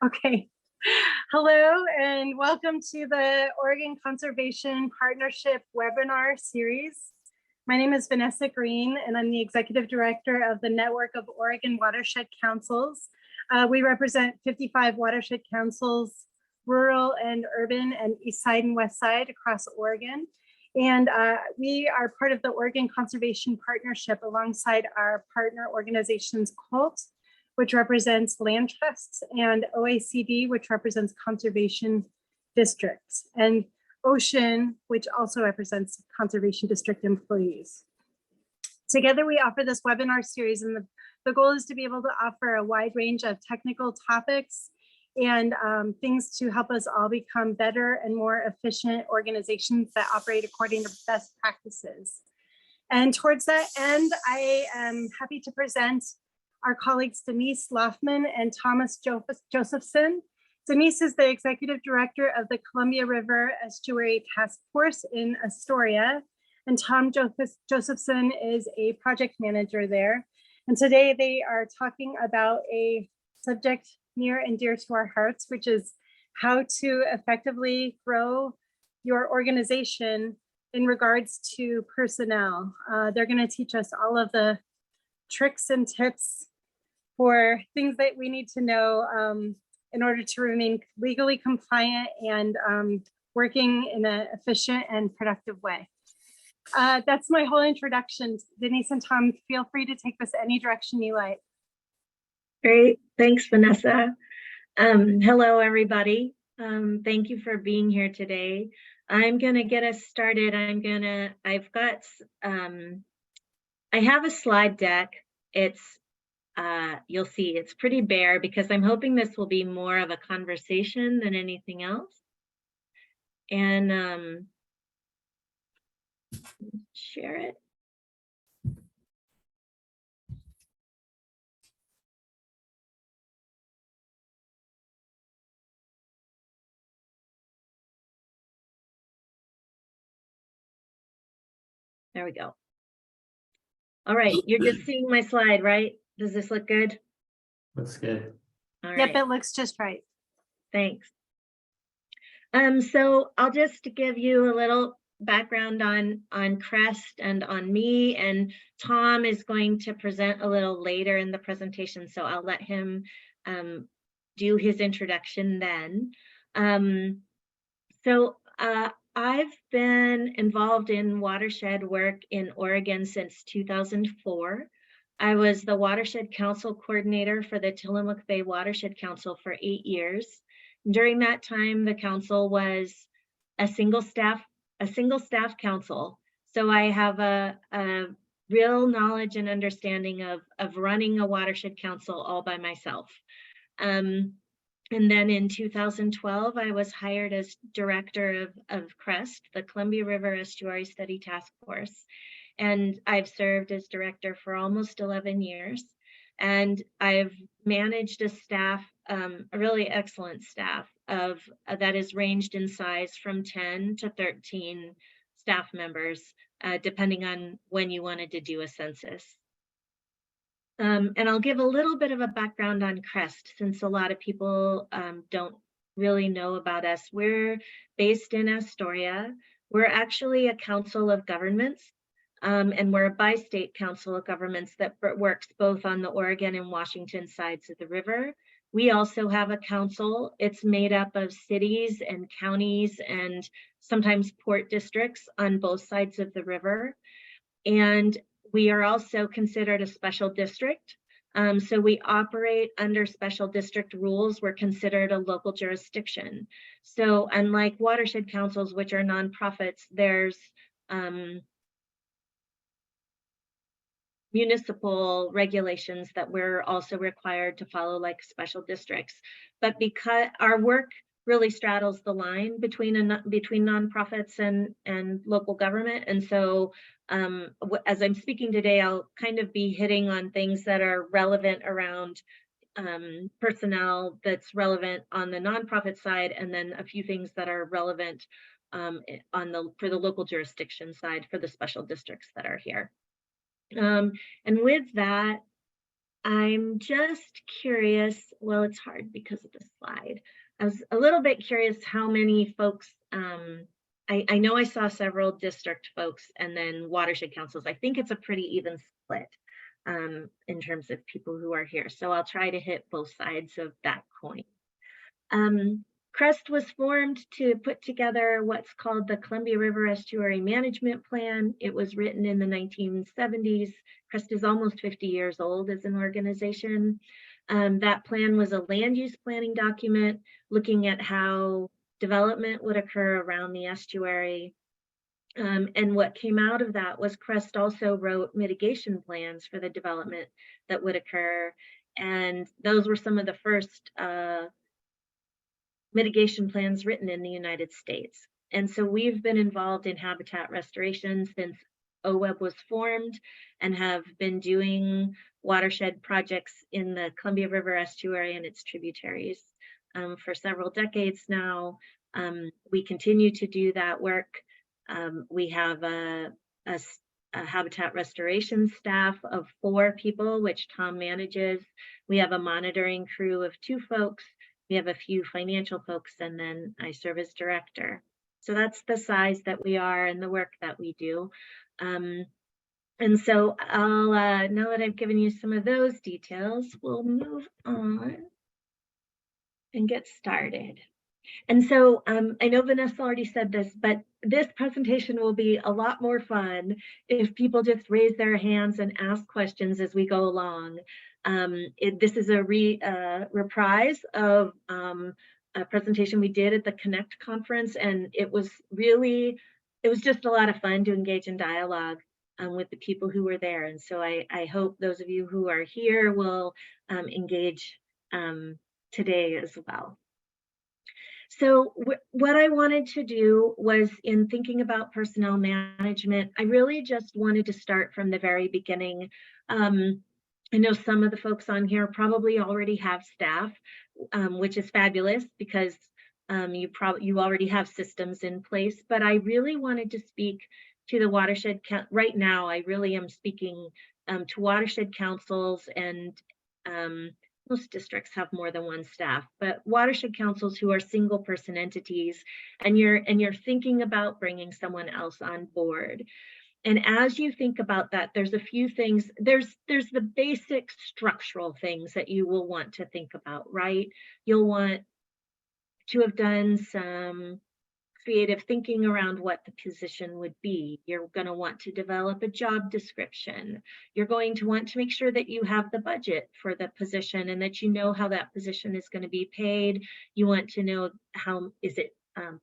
Okay. Hello and welcome to the Oregon Conservation Partnership webinar series. My name is Vanessa Green and I'm the Executive Director of the Network of Oregon Watershed Councils. We represent 55 watershed councils, rural and urban and east side and west side across Oregon. And we are part of the Oregon Conservation Partnership alongside our partner organizations, COLT, which represents land trusts, and OACD, which represents conservation districts, and Ocean, which also represents conservation district employees. Together, we offer this webinar series, and the goal is to be able to offer a wide range of technical topics and things to help us all become better and more efficient organizations that operate according to best practices. And towards that end, I am happy to present our colleagues Denise Lofman and Thomas Josephson. Denise is the Executive Director of the Columbia River Estuary Taskforce in Astoria, and Tom Josephson is a project manager there. And today they are talking about a subject near and dear to our hearts, which is how to effectively grow your organization in regards to personnel. They're going to teach us all of the tricks and tips for things that we need to know in order to remain legally compliant and working in an efficient and productive way. That's my whole introduction. Denise and Tom, feel free to take this any direction you like. Great, thanks, Vanessa. Hello, everybody. Thank you for being here today. I'm gonna get us started. I have a slide deck. You'll see it's pretty bare because I'm hoping this will be more of a conversation than anything else. And share it. There we go. All right, you're just seeing my slide, right? Does this look good? Looks good. All right. Yep, it looks just right. Thanks. So I'll just give you a little background on CREST and on me, and Tom is going to present a little later in the presentation, so I'll let him do his introduction then. I've been involved in watershed work in Oregon since 2004. I was the Watershed Council Coordinator for the Tillamook Bay Watershed Council for 8 years. During that time, the council was a single staff council. So I have a real knowledge and understanding of running a watershed council all by myself. And then in 2012, I was hired as director of CREST, the Columbia River Estuary Study Task Force. And I've served as director for almost 11 years. And I've managed a staff, a really excellent staff that is ranged in size from 10 to 13 staff members, depending on when you wanted to do a census. And I'll give a little bit of a background on CREST, since a lot of people don't really know about us. We're based in Astoria. We're actually a council of governments, and we're a bi-state council of governments that works both on the Oregon and Washington sides of the river. We also have a council. It's made up of cities and counties and sometimes port districts on both sides of the river. And we are also considered a special district. So we operate under special district rules. We're considered a local jurisdiction. So unlike watershed councils, which are nonprofits, there's municipal regulations that we're also required to follow, like special districts. But because our work really straddles the line between nonprofits and local government. And so as I'm speaking today, I'll kind of be hitting on things that are relevant around personnel that's relevant on the nonprofit side, and then a few things that are relevant for the local jurisdiction side for the special districts that are here. And with that, I'm just curious, well, it's hard because of the slide. I was a little bit curious how many folks, I know I saw several district folks and then watershed councils. I think it's a pretty even split in terms of people who are here. So I'll try to hit both sides of that coin. CREST was formed to put together what's called the Columbia River Estuary Management Plan. It was written in the 1970s. CREST is almost 50 years old as an organization. That plan was a land use planning document looking at how development would occur around the estuary. And what came out of that was CREST also wrote mitigation plans for the development that would occur. And those were some of the first mitigation plans written in the United States. And so we've been involved in habitat restoration since OWEB was formed and have been doing watershed projects in the Columbia River Estuary and its tributaries for several decades now. We continue to do that work. We have a habitat restoration staff of 4 people, which Tom manages. We have a monitoring crew of 2 folks. We have a few financial folks, and then I serve as director. So that's the size that we are and the work that we do. And so I'll, now that I've given you some of those details, we'll move on and get started. And so I know Vanessa already said this, but this presentation will be a lot more fun if people just raise their hands and ask questions as we go along. This is a reprise of a presentation we did at the Connect conference, and it was just a lot of fun to engage in dialogue with the people who were there. And so I hope those of you who are here will engage today as well. So what I wanted to do was, in thinking about personnel management, I really just wanted to start from the very beginning. I know some of the folks on here probably already have staff, which is fabulous because you already have systems in place, but I really wanted to speak to the watershed. Right now, I really am speaking to watershed councils, and most districts have more than 1 staff, but watershed councils who are single person entities, and you're thinking about bringing someone else on board. And as you think about that, there's a few things. There's the basic structural things that you will want to think about, right? You'll want to have done some creative thinking around what the position would be. You're going to want to develop a job description. You're going to want to make sure that you have the budget for the position and that you know how that position is going to be paid. You want to know, how is it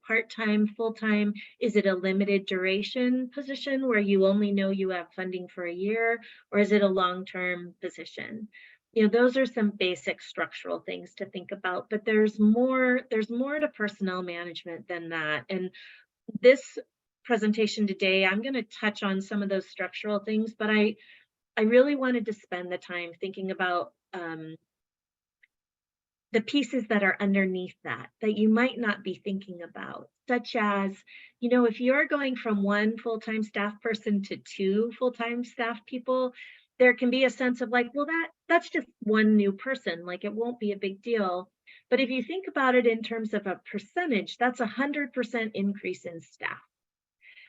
part-time, full-time? Is it a limited duration position where you only know you have funding for a year, or is it a long-term position? You know, those are some basic structural things to think about, but there's more to personnel management than that. And this presentation today, I'm going to touch on some of those structural things, but I really wanted to spend the time thinking about the pieces that are underneath that you might not be thinking about, such as, you know, if you're going from 1 full-time staff person to 2 full-time staff people, there can be a sense of like, well, that's just 1 new person, like it won't be a big deal. But if you think about it in terms of a percentage, that's 100% increase in staff.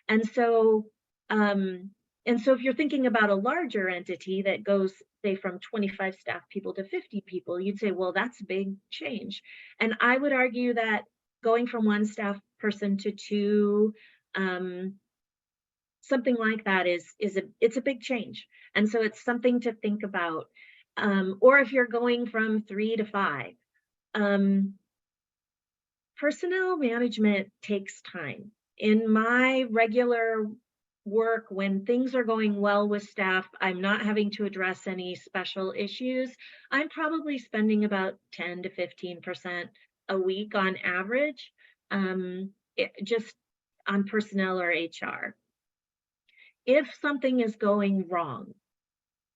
And so if you're thinking about a larger entity that goes, say, from 25 staff people to 50 people, you'd say, well, that's a big change. And I would argue that going from 1 staff person to 2, something like that it's a big change. And so it's something to think about. Or if you're going from 3 to 5, personnel management takes time. In my regular work, when things are going well with staff, I'm not having to address any special issues, I'm probably spending about 10 to 15% a week on average, just on personnel or HR. If something is going wrong,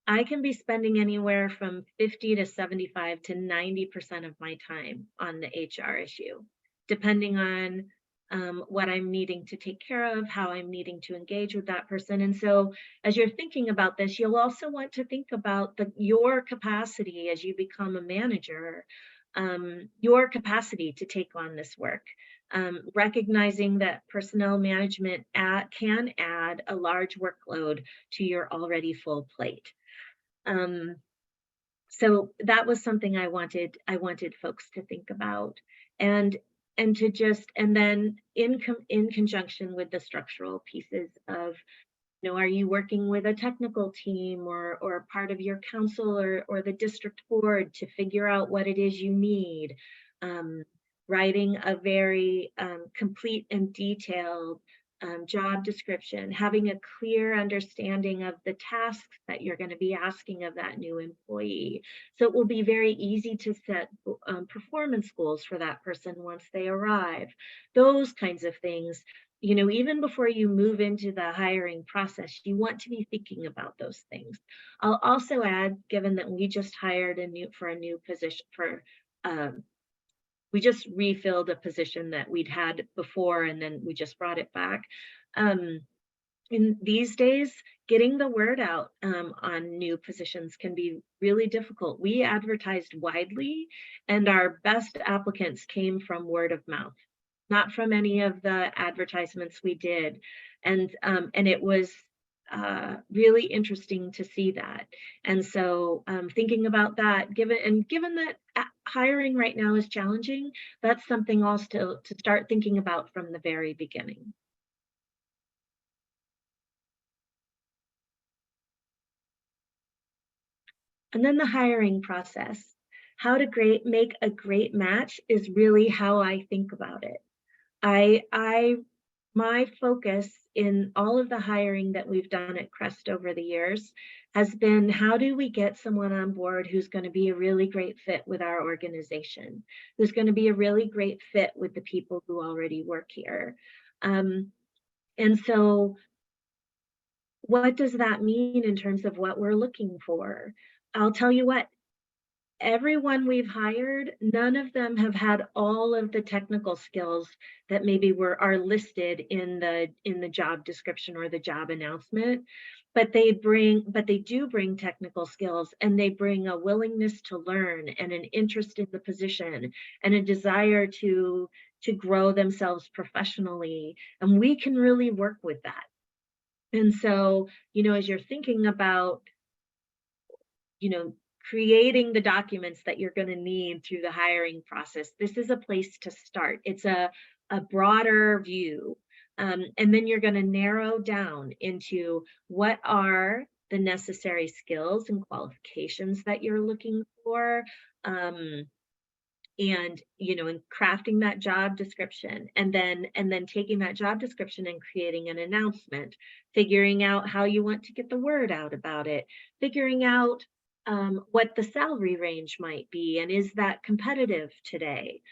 I can be spending anywhere from 50 to 75 to 90% of my time on the HR issue, depending on what I'm needing to take care of, how I'm needing to engage with that person. And so as you're thinking about this, you'll also want to think about your capacity as you become a manager, your capacity to take on this work. Recognizing that personnel management can add a large workload to your already full plate. So that was something I wanted folks to think about, and then in conjunction with the structural pieces of, are you working with a technical team or part of your council or the district board to figure out what it is you need? Writing a very complete and detailed job description, having a clear understanding of the tasks that you're going to be asking of that new employee. So it will be very easy to set performance goals for that person once they arrive. Those kinds of things. Even before you move into the hiring process, you want to be thinking about those things. I'll also add, given that we just hired a new position we just refilled a position that we'd had before, and then we just brought it back. In these days, getting the word out on new positions can be really difficult. We advertised widely, and our best applicants came from word of mouth, not from any of the advertisements we did. And it was really interesting to see that. And so thinking about that, given that hiring right now is challenging, that's something also to start thinking about from the very beginning. And then the hiring process. How to make a great match is really how I think about it. My focus in all of the hiring that we've done at CREST over the years has been, how do we get someone on board who's going to be a really great fit with our organization, who's going to be a really great fit with the people who already work here. And so what does that mean in terms of what we're looking for? I'll tell you what, everyone we've hired, none of them have had all of the technical skills that maybe are listed in the job description or the job announcement, but they do bring technical skills, and they bring a willingness to learn and an interest in the position and a desire to grow themselves professionally, and we can really work with that. And so, as you're thinking about creating the documents that you're going to need through the hiring process, this is a place to start. It's a broader view. And then you're going to narrow down into what are the necessary skills and qualifications that you're looking for. And crafting that job description, and then taking that job description and creating an announcement, figuring out how you want to get the word out about it, figuring out what the salary range might be, and is that competitive today?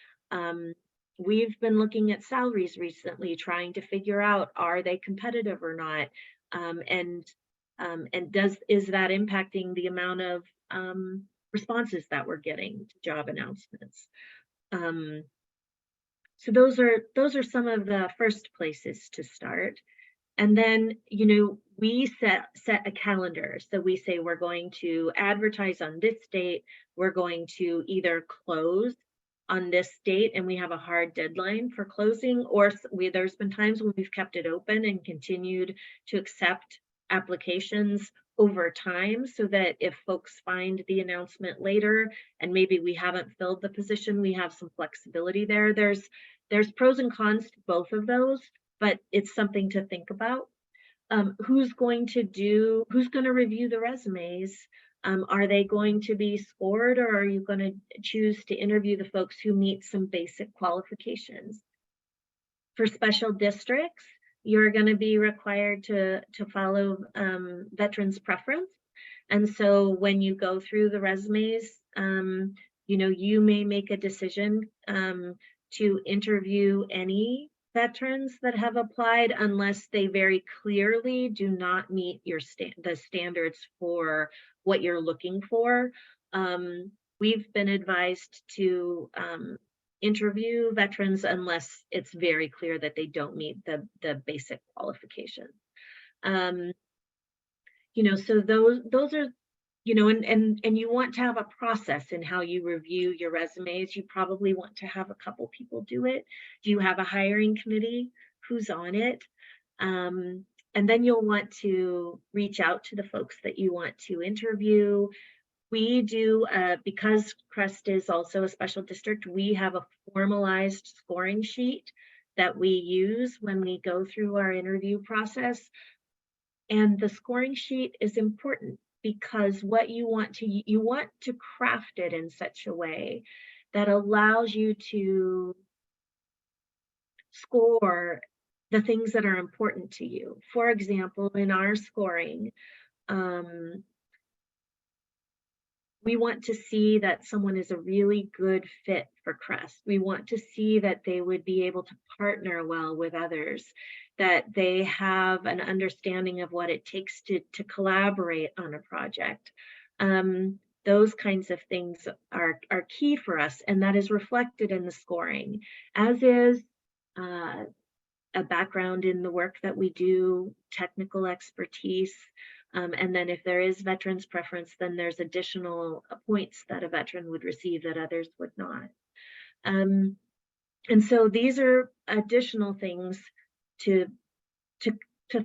We've been looking at salaries recently, trying to figure out, are they competitive or not? And is that impacting the amount of responses that we're getting to job announcements? So those are some of the first places to start. And then, we set a calendar. So we say we're going to advertise on this date. We're going to either close on this date, and we have a hard deadline for closing, or there's been times when we've kept it open and continued to accept applications over time, so that if folks find the announcement later and maybe we haven't filled the position, we have some flexibility there. There's pros and cons to both of those, but it's something to think about. Who's going to review the resumes? Are they going to be scored, or are you going to choose to interview the folks who meet some basic qualifications? For special districts, you're going to be required to follow veterans preference. And so when you go through the resumes, you may make a decision to interview any veterans that have applied, unless they very clearly do not meet the standards for what you're looking for. We've been advised to interview veterans unless it's very clear that they don't meet the basic qualifications. You know, so those are, you know, and you want to have a process in how you review your resumes. You probably want to have a couple people do it. Do you have a hiring committee? Who's on it? And then you'll want to reach out to the folks that you want to interview. We do, because CREST is also a special district, we have a formalized scoring sheet that we use when we go through our interview process. And the scoring sheet is important because what you want to craft it in such a way that allows you to score the things that are important to you. For example, in our scoring, we want to see that someone is a really good fit for CREST. We want to see that they would be able to partner well with others, that they have an understanding of what it takes to collaborate on a project. Those kinds of things are key for us, and that is reflected in the scoring, as is a background in the work that we do, technical expertise, and then if there is veterans preference, then there's additional points that a veteran would receive that others would not. And so these are additional things to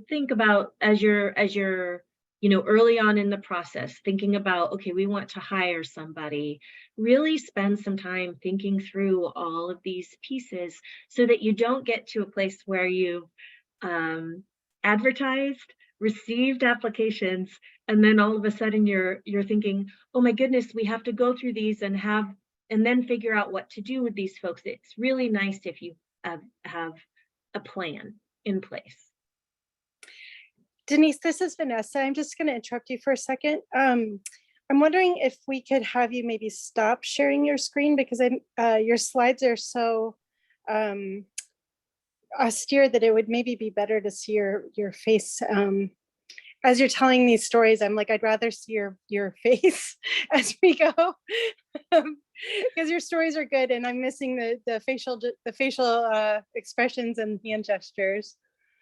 think about as you're you know, early on in the process, thinking about, okay, we want to hire somebody. Really spend some time thinking through all of these pieces so that you don't get to a place where you've advertised, received applications, and then all of a sudden you're thinking, oh my goodness, we have to go through these and then figure out what to do with these folks. It's really nice if you have a plan in place. Denise, this is Vanessa. I'm just going to interrupt you for a second. I'm wondering if we could have you maybe stop sharing your screen because your slides are so austere that it would maybe be better to see your face. As you're telling these stories, I'm like, I'd rather see your face as we go because your stories are good, and I'm missing the facial expressions and hand gestures.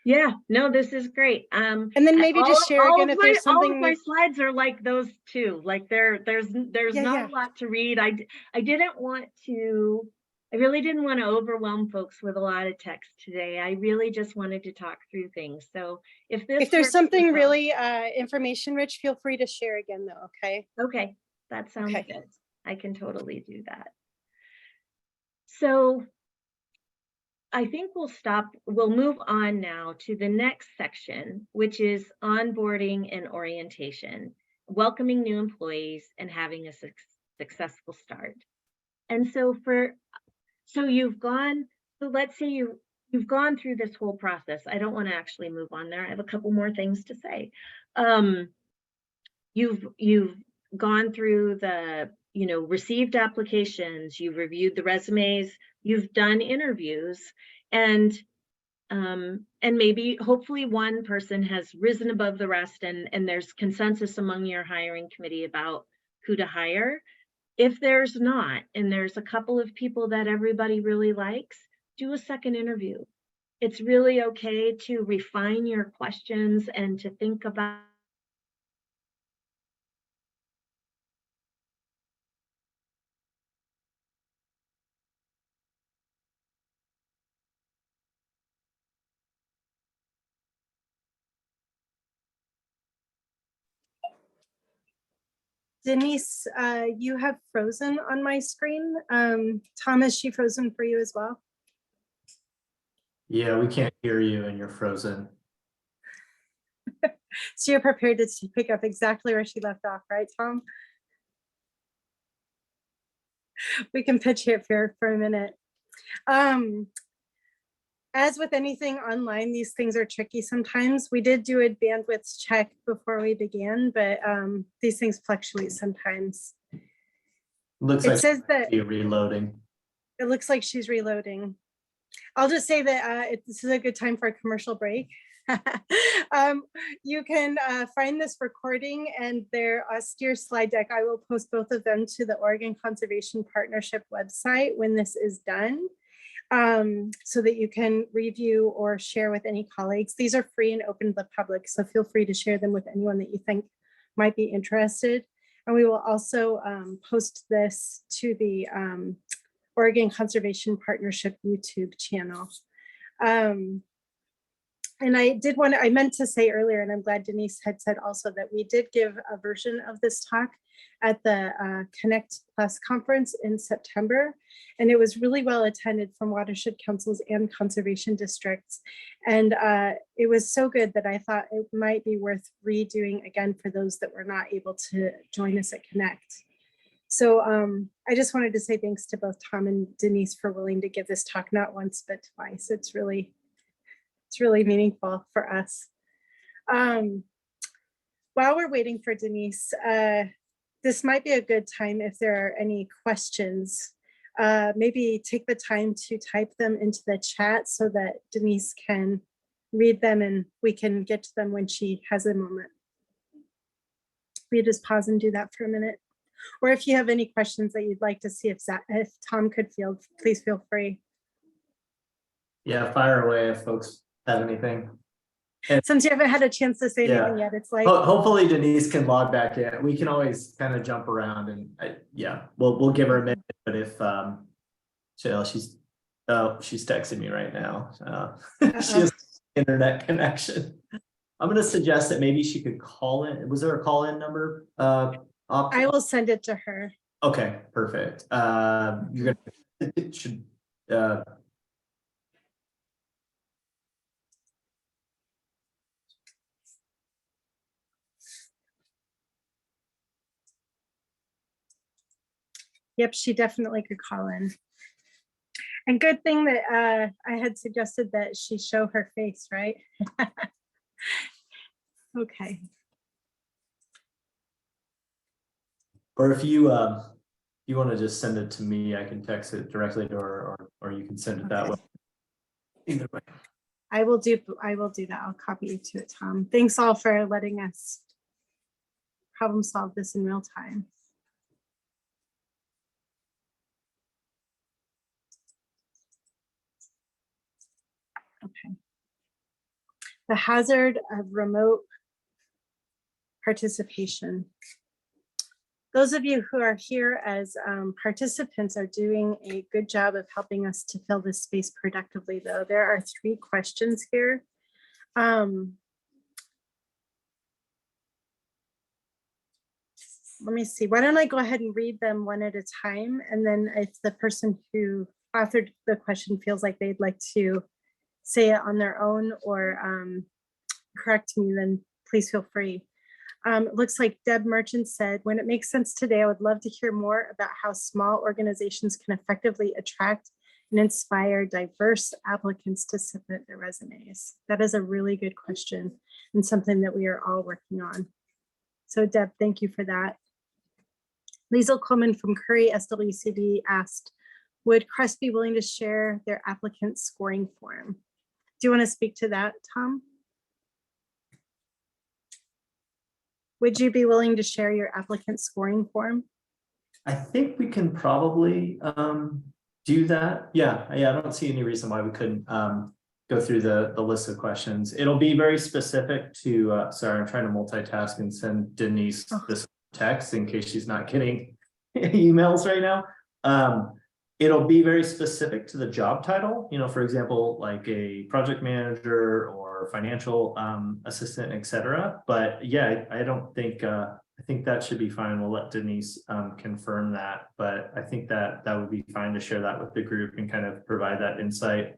Yeah, no, this is great. And then maybe just share again if there's something. All of my slides are like those too. Like there's not a lot to read. I really didn't want to overwhelm folks with a lot of text today. I really just wanted to talk through things. So if there's something really information rich, feel free to share again though, okay? Okay, that sounds good. I can totally do that. So I think we'll move on now to the next section, which is onboarding and orientation, welcoming new employees and having a successful start. And so let's say you've gone through this whole process. I don't want to actually move on there. I have a couple more things to say. You've gone through the, you know, received applications, you've reviewed the resumes, you've done interviews, and maybe hopefully one person has risen above the rest and there's consensus among your hiring committee about who to hire. If there's not, and there's a couple of people that everybody really likes, do a second interview. It's really okay to refine your questions and to think about Denise, you have frozen on my screen. Tom, is she frozen for you as well? Yeah, we can't hear you and you're frozen. So you're prepared to pick up exactly where she left off, right, Tom? We can pitch it for a minute. As with anything online, these things are tricky sometimes. We did do a bandwidth check before we began, but these things fluctuate sometimes. Looks like it says that you're reloading. It looks like she's reloading. I'll just say that this is a good time for a commercial break. You can find this recording and their austere slide deck. I will post both of them to the Oregon Conservation Partnership website when this is done, so that you can review or share with any colleagues. These are free and open to the public, so feel free to share them with anyone that you think might be interested. And we will also post this to the Oregon Conservation Partnership YouTube channel. And I meant to say earlier, and I'm glad Denise had said also, that we did give a version of this talk at the Connect Plus conference in September. And it was really well attended from watershed councils and conservation districts. And it was so good that I thought it might be worth redoing again for those that were not able to join us at Connect. So I just wanted to say thanks to both Tom and Denise for willing to give this talk not once, but twice. It's really meaningful for us. While we're waiting for Denise, this might be a good time if there are any questions. Maybe take the time to type them into the chat so that Denise can read them and we can get to them when she has a moment. We just pause and do that for a minute. Or if you have any questions that you'd like to see if Tom could field, please feel free. Yeah, fire away if folks have anything. And since you haven't had a chance to say anything yet, it's like hopefully Denise can log back in. We can always kind of jump around and we'll give her a minute. But if she's texting me right now. She has internet connection. I'm going to suggest that maybe she could call in. Was there a call in number? I will send it to her. Okay, perfect. You're gonna it should. Yep, she definitely could call in. And good thing that I had suggested that she show her face, right? Okay. Or if you want to just send it to me, I can text it directly to her, or you can send it that way. Either way. I will do that. I'll copy you to it, Tom. Thanks all for letting us problem solve this in real time. Okay. The hazard of remote participation. Those of you who are here as participants are doing a good job of helping us to fill this space productively, though. There are 3 questions here. Let me see. Why don't I go ahead and read them one at a time, and then if the person who authored the question feels like they'd like to say it on their own or correct me, then please feel free. It looks like Deb Merchant said, when it makes sense today, I would love to hear more about how small organizations can effectively attract and inspire diverse applicants to submit their resumes. That is a really good question and something that we are all working on. So Deb, thank you for that. Liesl Coleman from Curry SWCD asked, would CREST be willing to share their applicant scoring form? Do you want to speak to that, Tom? Would you be willing to share your applicant scoring form? I think we can probably do that. Yeah, I don't see any reason why we couldn't go through the list of questions. It'll be very specific to, sorry, I'm trying to multitask and send Denise this text in case she's not getting emails right now. It'll be very specific to the job title, you know, for example, like a project manager or financial assistant, etc. But yeah, I don't think, I think that should be fine. We'll let Denise confirm that, but I think that would be fine to share that with the group and kind of provide that insight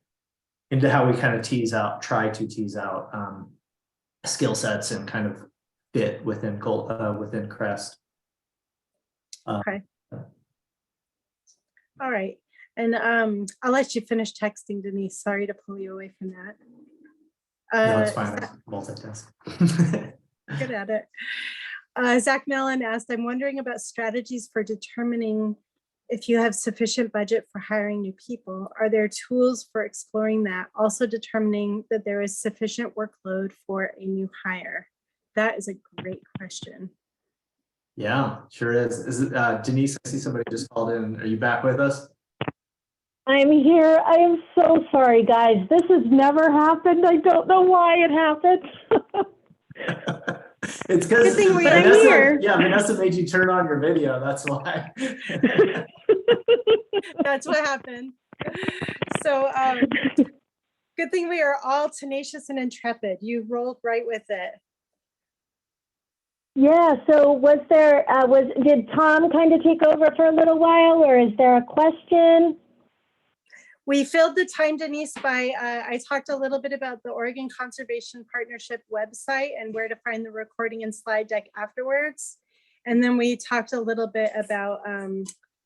into how we kind of try to tease out skill sets and kind of fit within CREST. Okay. All right. And I'll let you finish texting, Denise. Sorry to pull you away from that. No, it's fine. Multitask. Good at it. Zach Mellon asked, I'm wondering about strategies for determining If you have sufficient budget for hiring new people, are there tools for exploring that? Also determining that there is sufficient workload for a new hire. That is a great question. Yeah, sure is. Is it, Denise, I see somebody just called in. Are you back with us? I'm here. I am so sorry, guys. This has never happened. I don't know why it happened. It's because Good thing we are Vanessa, here. yeah, Vanessa made you turn on your video. That's why. That's what happened. So good thing we are all tenacious and intrepid. You rolled right with it. Yeah, so was there, did Tom kind of take over for a little while, or is there a question? We filled the time, Denise, by I talked a little bit about the Oregon Conservation Partnership website and where to find the recording and slide deck afterwards. And then we talked a little bit about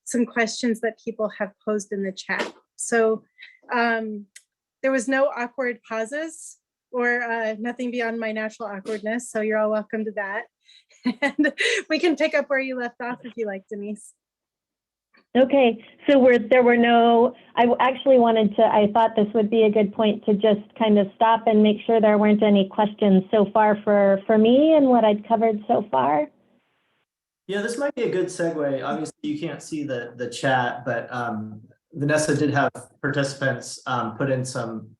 some questions that people have posed in the chat. So there was no awkward pauses or nothing beyond my natural awkwardness. So you're all welcome to that. And we can pick up where you left off if you like, Denise. Okay, so there were no, I actually wanted to, I thought this would be a good point to just kind of stop and make sure there weren't any questions so far for me and what I'd covered so far. Yeah, this might be a good segue. Obviously, you can't see the chat, but Vanessa did have participants put in some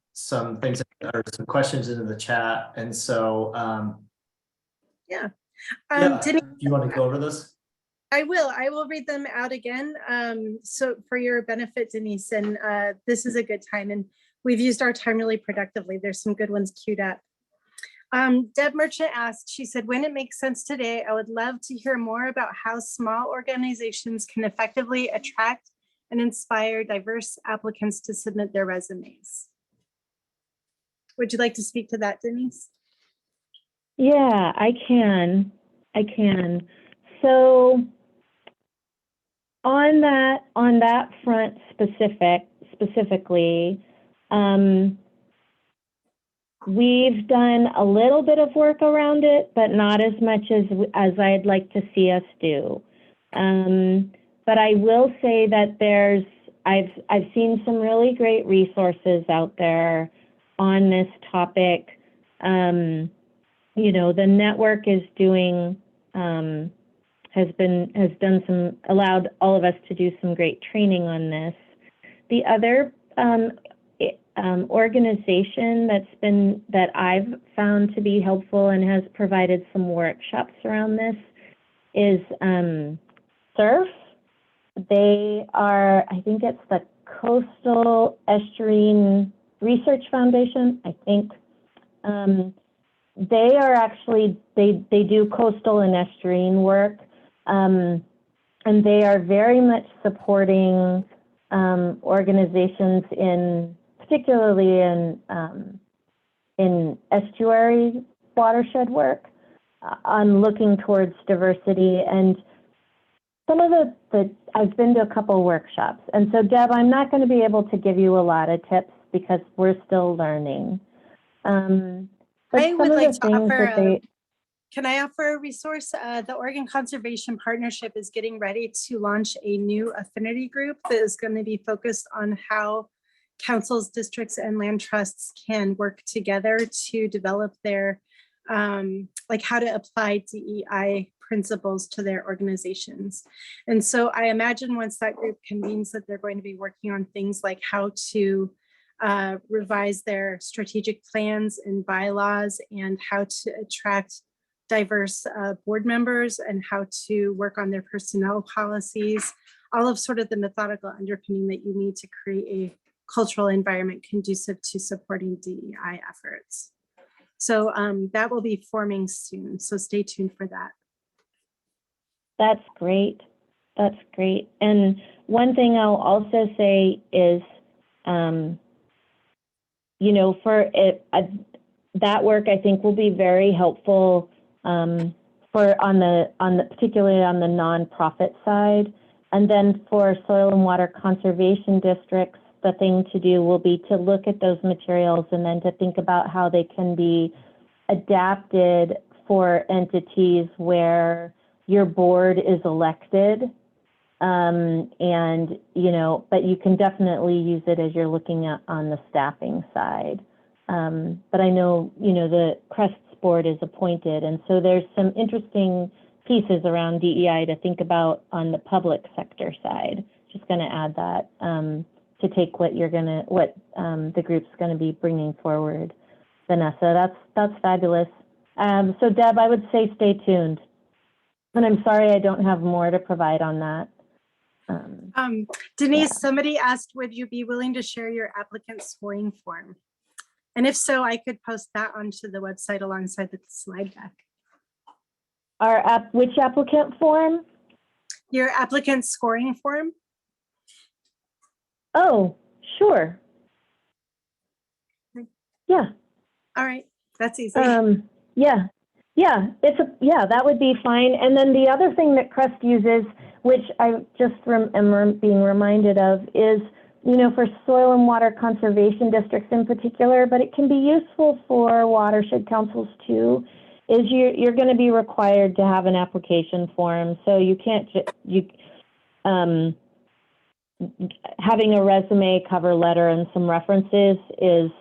things or some questions into the chat, and so Yeah. do you want to go over this? I will read them out again. So for your benefit, Denise, and this is a good time, and we've used our time really productively. There's some good ones queued up. Deb Merchant asked, she said, when it makes sense today, I would love to hear more about how small organizations can effectively attract and inspire diverse applicants to submit their resumes. Would you like to speak to that, Denise? Yeah, I can. So on that front specifically, we've done a little bit of work around it, but not as much as I'd like to see us do. But I will say that I've seen some really great resources out there on this topic. You know, the network is doing allowed all of us to do some great training on this. The other organization that I've found to be helpful and has provided some workshops around this is SURF. They are, I think it's the Coastal Estuary Research Foundation, I think. They are actually, they do coastal and estuarine work, and they are very much supporting organizations particularly in estuary watershed work on looking towards diversity. And some of I've been to a couple workshops, and so Deb, I'm not going to be able to give you a lot of tips because we're still learning. But I would like to offer, can I offer a resource? The Oregon Conservation Partnership is getting ready to launch a new affinity group that is going to be focused on how councils, districts, and land trusts can work together to develop their, like how to apply DEI principles to their organizations. And so I imagine once that group convenes that they're going to be working on things like how to revise their strategic plans and bylaws and how to attract diverse board members and how to work on their personnel policies, all of sort of the methodical underpinning that you need to create a cultural environment conducive to supporting DEI efforts. So that will be forming soon. So stay tuned for that. That's great. That's great. And one thing I'll also say is, you know, for it, that work I think will be very helpful particularly on the nonprofit side. And then for soil and water conservation districts, the thing to do will be to look at those materials and then to think about how they can be adapted for entities where your board is elected And, you know, but you can definitely use it as you're looking at on the staffing side. But I know, you know, the CREST board is appointed, and so there's some interesting pieces around DEI to think about on the public sector side. Just going to add that to take what the group's going to be bringing forward. Vanessa, that's fabulous. So Deb, I would say stay tuned. And I'm sorry I don't have more to provide on that. Denise, Yeah. somebody asked, would you be willing to share your applicant scoring form? And if so, I could post that onto the website alongside the slide deck. Which applicant form? Your applicant scoring form? Oh, sure. Yeah. All right, that's easy. Yeah, that would be fine. And then the other thing that CREST uses, which I just am being reminded of, is, you know, for soil and water conservation districts in particular, but it can be useful for watershed councils too, is you're going to be required to have an application form. So you can't, having a resume, cover letter, and some references is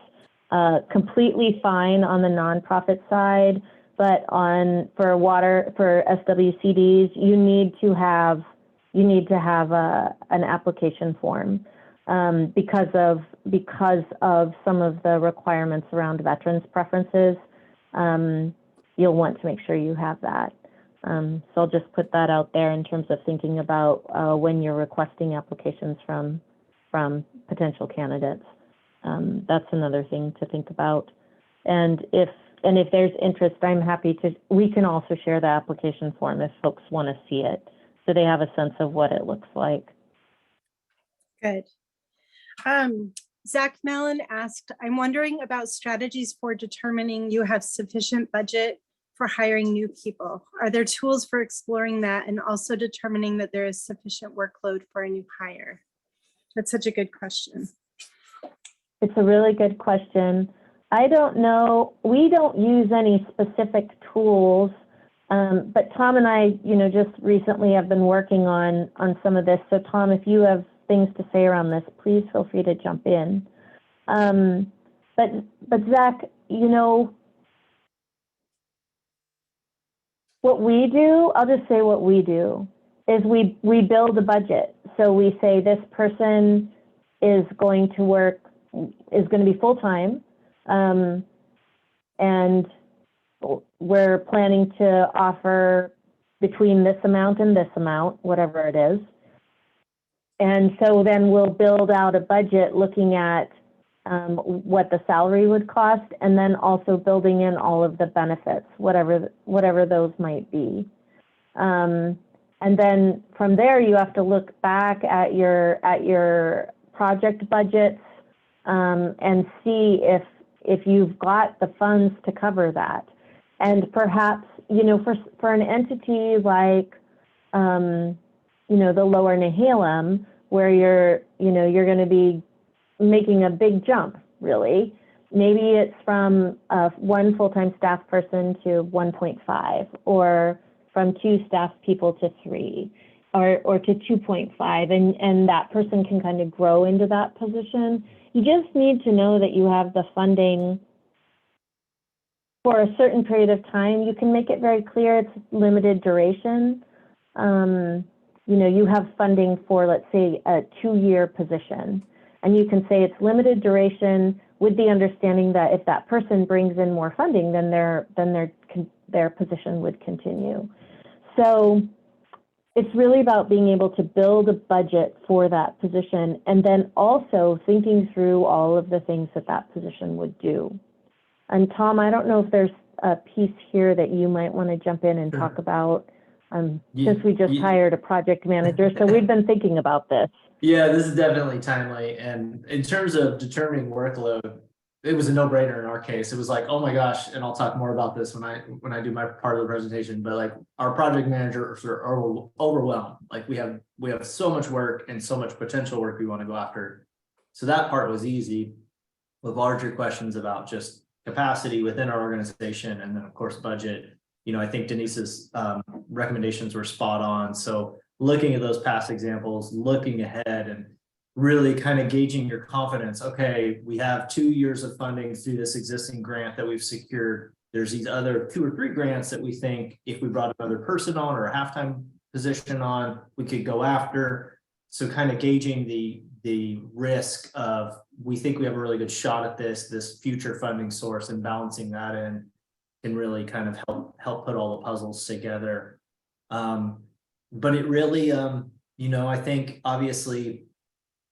completely fine on the nonprofit side, but for SWCDs, you need to have an application form because of some of the requirements around veterans preferences. You'll want to make sure you have that. So I'll just put that out there in terms of thinking about when you're requesting applications from potential candidates. That's another thing to think about. And if there's interest, I'm happy to, we can also share the application form if folks want to see it, so they have a sense of what it looks like. Good. Zach Mellon asked, I'm wondering about strategies for determining you have sufficient budget for hiring new people. Are there tools for exploring that and also determining that there is sufficient workload for a new hire? That's such a good question. It's a really good question. I don't know, we don't use any specific tools, but Tom and I, you know, just recently have been working on some of this. So Tom, if you have things to say around this, please feel free to jump in. But Zach, you know, what we do, I'll just say what we do, is we build a budget. So we say this person is going to be full-time, and we're planning to offer between this amount and this amount, whatever it is. And so then we'll build out a budget looking at what the salary would cost, and then also building in all of the benefits, whatever those might be. And then from there, you have to look back at your project budgets and see if you've got the funds to cover that. And perhaps, you know, for an entity like, you know, the Lower Nehalem, where you're going to be making a big jump, really. Maybe it's from one full-time staff person to 1.5, or from 2 staff people to 3, or to 2.5, and that person can kind of grow into that position. You just need to know that you have the funding for a certain period of time. You can make it very clear it's limited duration. You know, you have funding for, let's say, a 2-year position, and you can say it's limited duration with the understanding that if that person brings in more funding, then their position would continue. So it's really about being able to build a budget for that position, and then also thinking through all of the things that position would do. And Tom, I don't know if there's a piece here that you might want to jump in and talk about, since we just hired a project manager, so we've been thinking about this. Yeah, this is definitely timely. And in terms of determining workload, it was a no-brainer in our case. It was like, oh my gosh, and I'll talk more about this when I do my part of the presentation, but like our project managers are overwhelmed. Like we have so much work and so much potential work we want to go after. So that part was easy. With larger questions about just capacity within our organization, and then of course budget, you know, I think Denise's recommendations were spot on. So looking at those past examples, looking ahead and really kind of gauging your confidence. Okay, we have 2 years of funding through this existing grant that we've secured. There's these other 2 or 3 grants that we think if we brought another person on or a halftime position on, we could go after. So kind of gauging the risk of, we think we have a really good shot at this future funding source, and balancing that in can really kind of help put all the puzzles together. But it really, I think obviously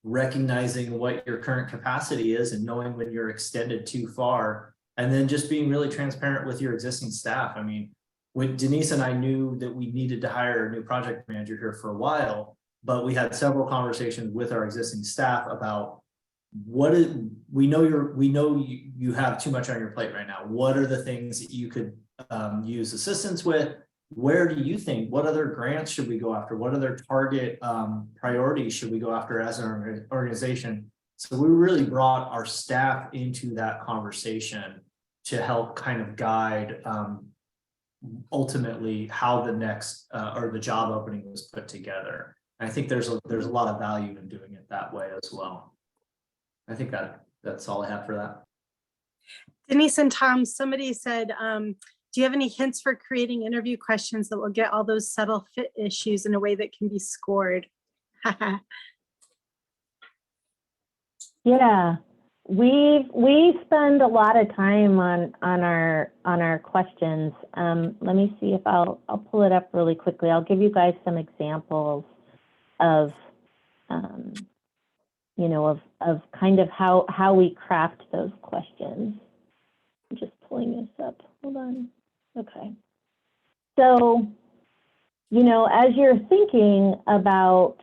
recognizing what your current capacity is and knowing when you're extended too far, and then just being really transparent with your existing staff. I mean, when Denise and I knew that we needed to hire a new project manager here for a while, but we had several conversations with our existing staff about we know you have too much on your plate right now. What are the things that you could use assistance with? Where do you think, what other grants should we go after? What other target priorities should we go after as an organization? So we really brought our staff into that conversation to help kind of guide ultimately how the next or the job opening was put together. I think there's a lot of value in doing it that way as well. I think that's all I have for that. Denise and Tom, somebody said, do you have any hints for creating interview questions that will get all those subtle fit issues in a way that can be scored? Yeah, we spend a lot of time on our questions. Let me see if I'll pull it up really quickly. I'll give you guys some examples of of kind of how we craft those questions. I'm just pulling this up. Hold on. Okay. So, as you're thinking about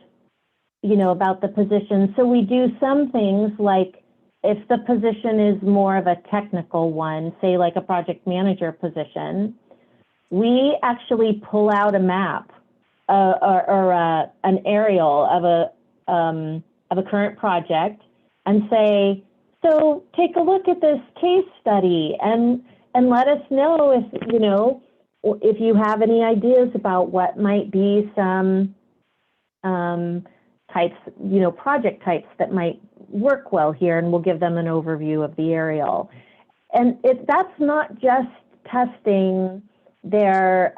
the position, so we do some things like, if the position is more of a technical one, say like a project manager position, we actually pull out a map or an aerial of a current project and say, so take a look at this case study and let us know if you have any ideas about what might be some types, project types that might work well here, and we'll give them an overview of the aerial. And that's not just testing their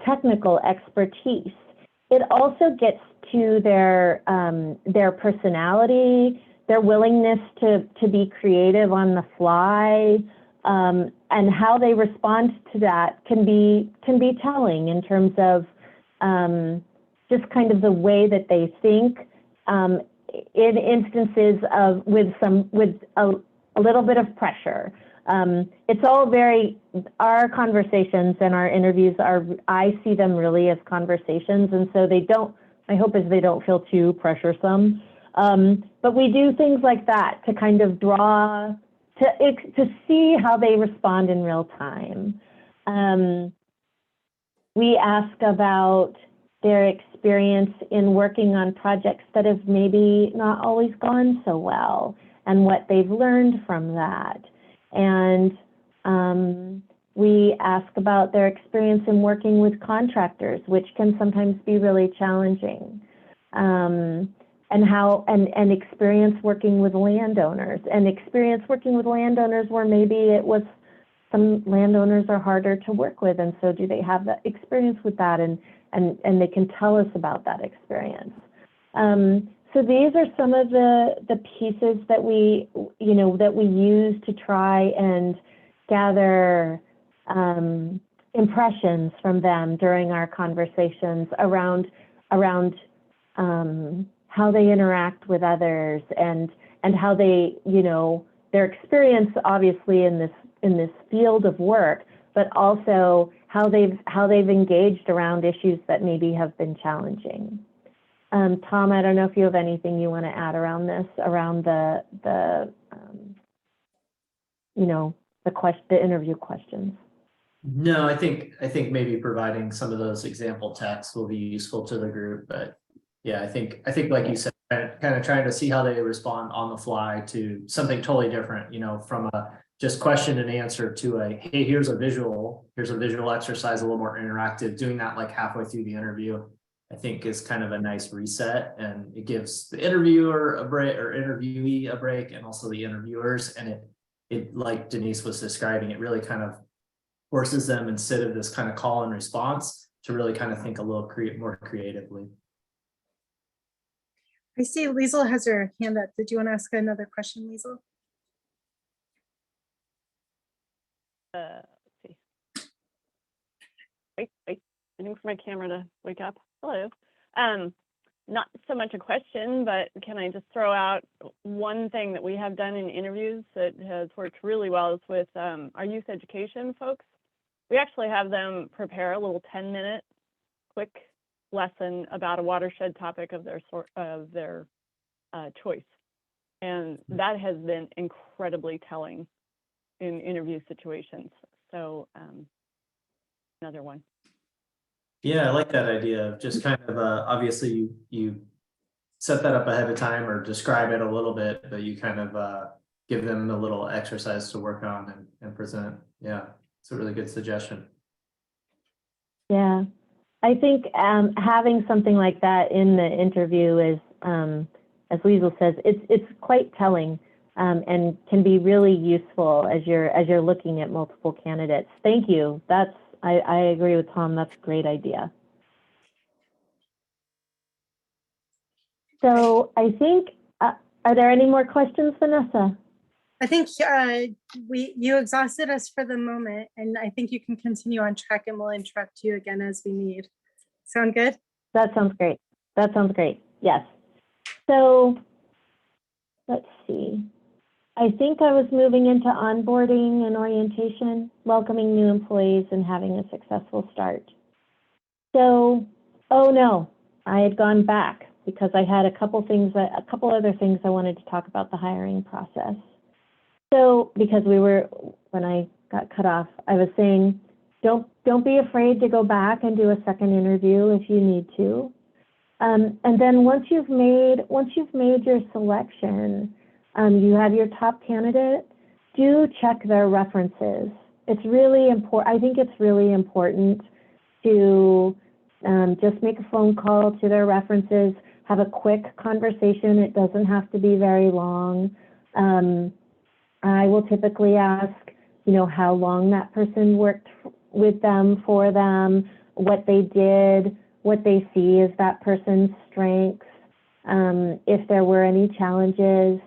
technical expertise. It also gets to their personality, their willingness to be creative on the fly, and how they respond to that can be telling in terms of just kind of the way that they think in instances of with a little bit of pressure. It's all our conversations and our interviews I see them really as conversations, and so my hope is they don't feel too pressuresome. But we do things like that to kind of draw, to see how they respond in real time. We ask about their experience in working on projects that have maybe not always gone so well, and what they've learned from that. And we ask about their experience in working with contractors, which can sometimes be really challenging. And experience working with landowners, where maybe some landowners are harder to work with, and so do they have that experience with that, and they can tell us about that experience. So these are some of the pieces that we use to try and gather impressions from them during our conversations around how they interact with others, and how they, their experience obviously in this field of work, but also how they've engaged around issues that maybe have been challenging. Tom, I don't know if you have anything you want to add around this, around the interview questions. No, I think maybe providing some of those example texts will be useful to the group, but yeah, I think like you said, kind of trying to see how they respond on the fly to something totally different, from a just question and answer to a, hey, here's a visual exercise, a little more interactive, doing that like halfway through the interview. I think is kind of a nice reset, and it gives the interviewer a break or interviewee a break, and also the interviewers. And it like Denise was describing, it really kind of forces them, instead of this kind of call and response, to really kind of think a little more creatively. I see Liesel has her hand up. Did you want to ask another question, Liesel? Let's see. Wait, waiting for my camera to wake up. Hello. Not so much a question, but can I just throw out one thing that we have done in interviews that has worked really well is with our youth education folks. We actually have them prepare a little 10-minute quick lesson about a watershed topic of their choice. And that has been incredibly telling in interview situations. So another one. Yeah, I like that idea of just kind of obviously you set that up ahead of time or describe it a little bit, but you kind of give them a little exercise to work on and present. Yeah, it's a really good suggestion. Yeah, I think having something like that in the interview is, as Liesel says, it's quite telling and can be really useful as you're looking at multiple candidates. Thank you. I agree with Tom. That's a great idea. So I think, are there any more questions, Vanessa? I think you exhausted us for the moment, and I think you can continue on track, and we'll interrupt you again as we need. Sound good? That sounds great. That sounds great. Yes. So let's see. I think I was moving into onboarding and orientation, welcoming new employees and having a successful start. So, oh no, I had gone back because I had a couple other things I wanted to talk about the hiring process. So, because when I got cut off, I was saying, don't be afraid to go back and do a second interview if you need to. And then once you've made your selection, you have your top candidate, do check their references. It's really important. I think it's really important to just make a phone call to their references, have a quick conversation. It doesn't have to be very long. I will typically ask, how long that person worked with them, for them, what they did, what they see as that person's strengths, if there were any challenges.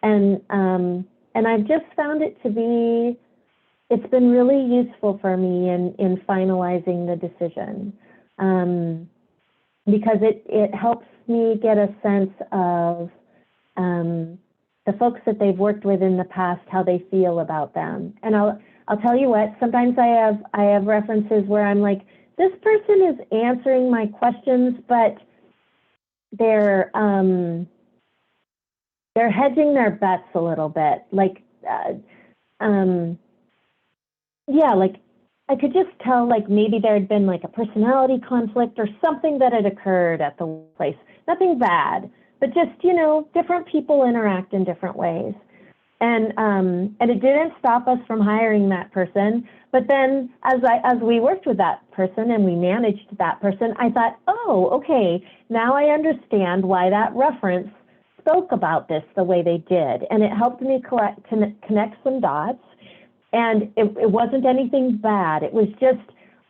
And I've just found it's been really useful for me in finalizing the decision, because it helps me get a sense of the folks that they've worked with in the past, how they feel about them. And I'll tell you what, sometimes I have references where I'm like, this person is answering my questions, but they're hedging their bets a little bit. Like I could just tell, like, maybe there had been like a personality conflict or something that had occurred at the place. Nothing bad, but just, different people interact in different ways. And it didn't stop us from hiring that person. But then as we worked with that person and we managed that person, I thought, oh, okay, now I understand why that reference spoke about this the way they did. And it helped me connect some dots. And it wasn't anything bad. It was just,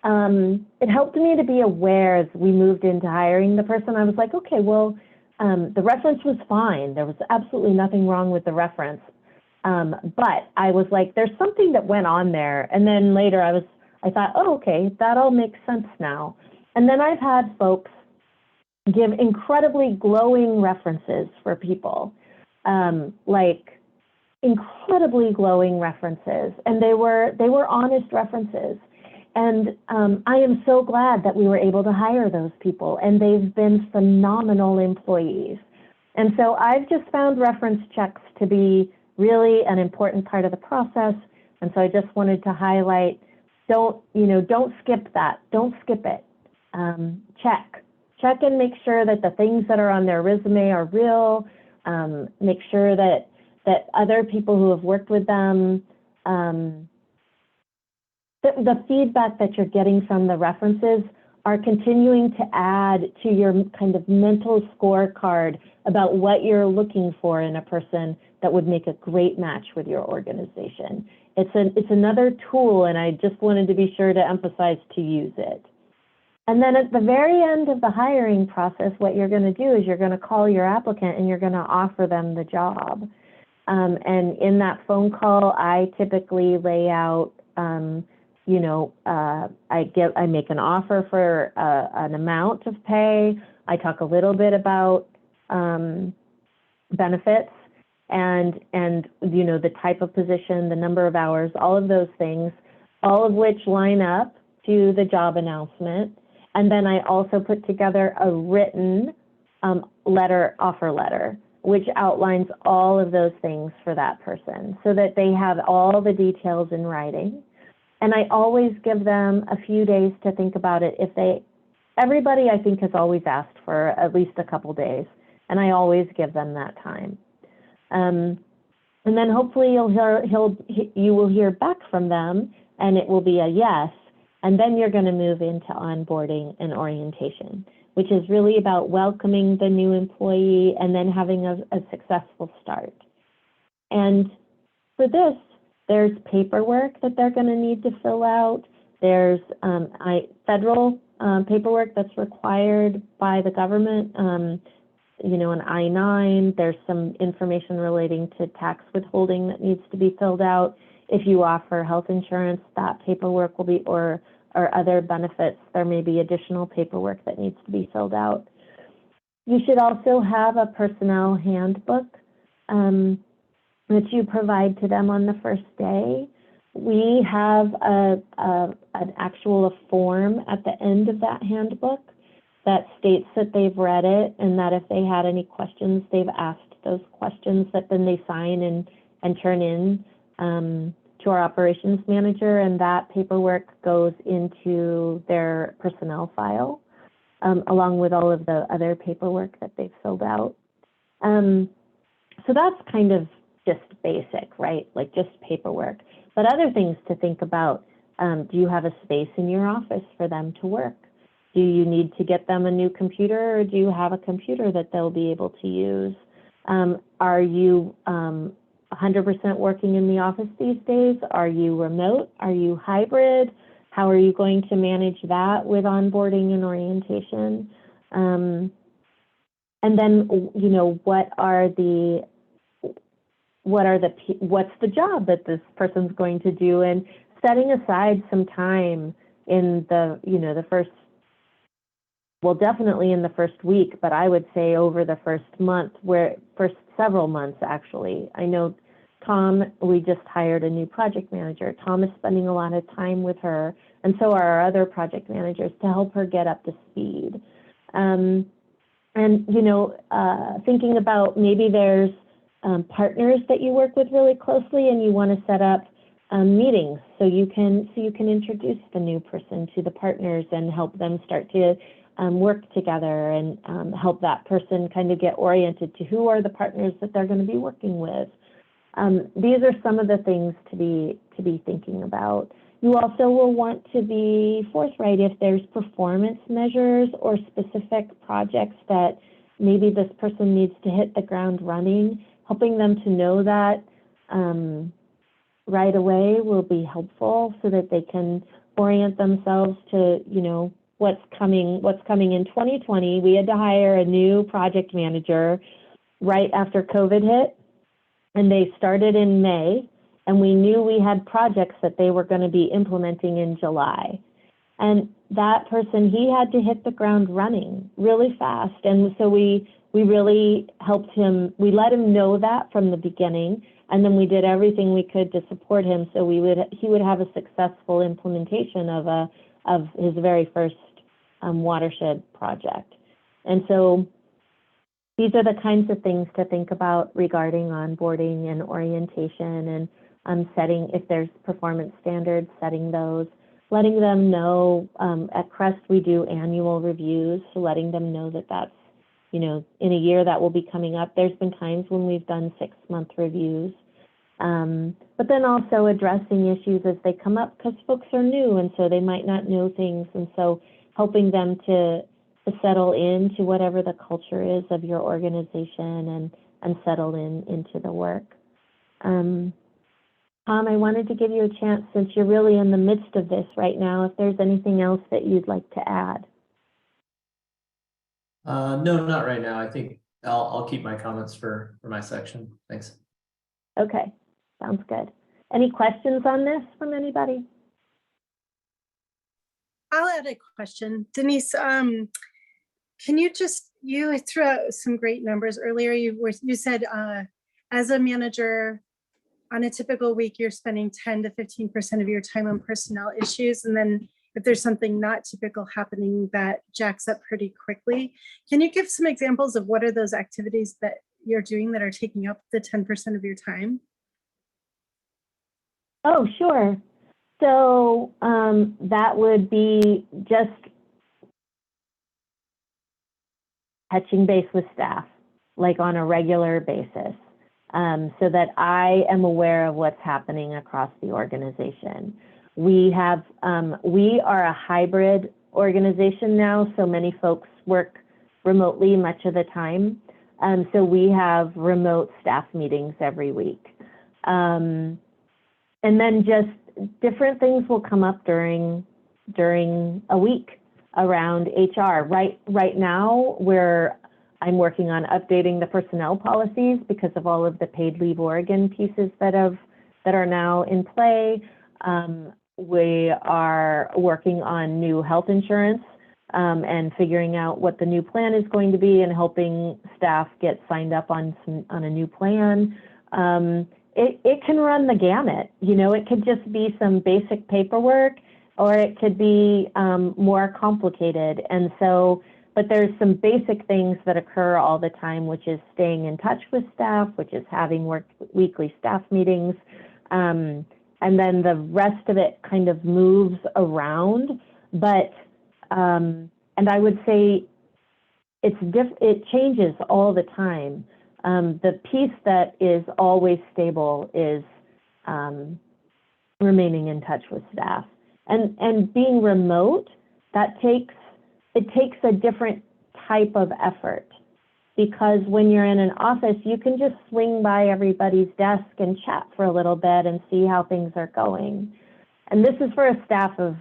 it helped me to be aware as we moved into hiring the person. I was like, okay, well, the reference was fine. There was absolutely nothing wrong with the reference. But I was like, there's something that went on there. And then later I thought, oh, okay, that all makes sense now. And then I've had folks give incredibly glowing references for people, like incredibly glowing references. And they were honest references. And I am so glad that we were able to hire those people, and they've been phenomenal employees. And so I've just found reference checks to be really an important part of the process. And so I just wanted to highlight, don't skip that. Don't skip it. Check and make sure that the things that are on their resume are real. Make sure that other people who have worked with them, the feedback that you're getting from the references are continuing to add to your kind of mental scorecard about what you're looking for in a person that would make a great match with your organization. It's another tool, and I just wanted to be sure to emphasize to use it. And then at the very end of the hiring process, what you're going to do is you're going to call your applicant and you're going to offer them the job. And in that phone call, I typically lay out, you know, I make an offer for an amount of pay. I talk a little bit about benefits and you know, the type of position, the number of hours, all of those things, all of which line up to the job announcement. And then I also put together a written offer letter, which outlines all of those things for that person so that they have all the details in writing. And I always give them a few days to think about it. Everybody I think has always asked for at least a couple days, and I always give them that time. And then hopefully you will hear back from them, and it will be a yes. And then you're going to move into onboarding and orientation, which is really about welcoming the new employee and then having a successful start. And for this, there's paperwork that they're going to need to fill out. There's federal paperwork that's required by the government, you know, an I-9. There's some information relating to tax withholding that needs to be filled out. If you offer health insurance, that paperwork will be, or other benefits, there may be additional paperwork that needs to be filled out. You should also have a personnel handbook that you provide to them on the first day. We have an actual form at the end of that handbook that states that they've read it and that if they had any questions, they've asked those questions, that then they sign and turn in to our operations manager, and that paperwork goes into their personnel file along with all of the other paperwork that they've filled out. So that's kind of just basic, right? Like just paperwork. But other things to think about, do you have a space in your office for them to work? Do you need to get them a new computer, or do you have a computer that they'll be able to use? Are you 100% working in the office these days? Are you remote? Are you hybrid? How are you going to manage that with onboarding and orientation? And then, you know, what's the job that this person's going to do, and setting aside some time in the, you know, the first, well, definitely in the first week, but I would say over the first month, first several months actually. I know Tom, we just hired a new project manager. Tom is spending a lot of time with her, and so are our other project managers, to help her get up to speed. And, you know, thinking about maybe there's partners that you work with really closely, and you want to set up meetings so you can introduce the new person to the partners and help them start to work together, and help that person kind of get oriented to who are the partners that they're going to be working with. These are some of the things to be thinking about. You also will want to be forthright if there's performance measures or specific projects that maybe this person needs to hit the ground running. Helping them to know that right away will be helpful, so that they can orient themselves to, you know, what's coming in 2020. We had to hire a new project manager right after COVID hit, and they started in May, and we knew we had projects that they were going to be implementing in July. And that person, he had to hit the ground running really fast. And so we really helped him. We let him know that from the beginning, and then we did everything we could to support him so he would have a successful implementation of his very first watershed project. And so these are the kinds of things to think about regarding onboarding and orientation, and setting, if there's performance standards, setting those, letting them know. At CREST, we do annual reviews, so letting them know that that's, you know, in a year that will be coming up. There's been times when we've done 6-month reviews, but then also addressing issues as they come up, because folks are new, and so they might not know things. And so helping them to settle into whatever the culture is of your organization and settle into the work. Tom, I wanted to give you a chance, since you're really in the midst of this right now, if there's anything else that you'd like to add. No, not right now. I think I'll keep my comments for my section. Thanks. Okay, sounds good. Any questions on this from anybody? I'll add a question. Denise, can you threw out some great numbers earlier. You said as a manager, on a typical week, you're spending 10 to 15% of your time on personnel issues. And then if there's something not typical happening, that jacks up pretty quickly. Can you give some examples of what are those activities that you're doing that are taking up the 10% of your time? Oh, sure. So that would be just touching base with staff, like on a regular basis, so that I am aware of what's happening across the organization. We are a hybrid organization now, so many folks work remotely much of the time. So we have remote staff meetings every week. And then just different things will come up during a week around HR. Right now, I'm working on updating the personnel policies because of all of the paid leave Oregon pieces that are now in play. We are working on new health insurance and figuring out what the new plan is going to be and helping staff get signed up on a new plan. It can run the gamut. You know, it could just be some basic paperwork, or it could be more complicated. And so, but there's some basic things that occur all the time, which is staying in touch with staff, which is having weekly staff meetings. And then the rest of it kind of moves around. But, and I would say it changes all the time. The piece that is always stable is remaining in touch with staff. And being remote, it takes a different type of effort, because when you're in an office, you can just swing by everybody's desk and chat for a little bit and see how things are going. And this is for a staff of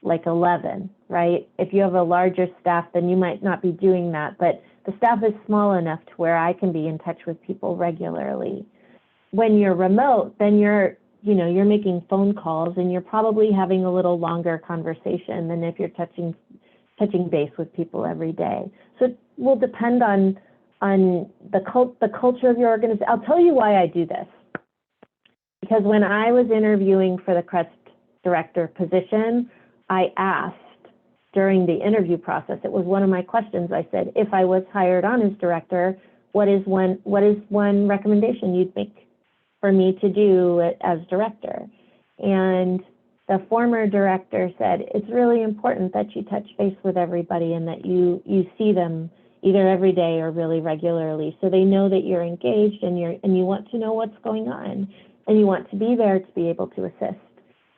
like 11, right? If you have a larger staff, then you might not be doing that, but the staff is small enough to where I can be in touch with people regularly. When you're remote, then you're making phone calls and you're probably having a little longer conversation than if you're touching base with people every day. So it will depend on the culture of your organization. I'll tell you why I do this. Because when I was interviewing for the CREST director position, I asked during the interview process, it was one of my questions. I said, if I was hired on as director, what is one recommendation you'd make for me to do as director? And the former director said, it's really important that you touch base with everybody and that you see them either every day or really regularly, so they know that you're engaged and you want to know what's going on and you want to be there to be able to assist.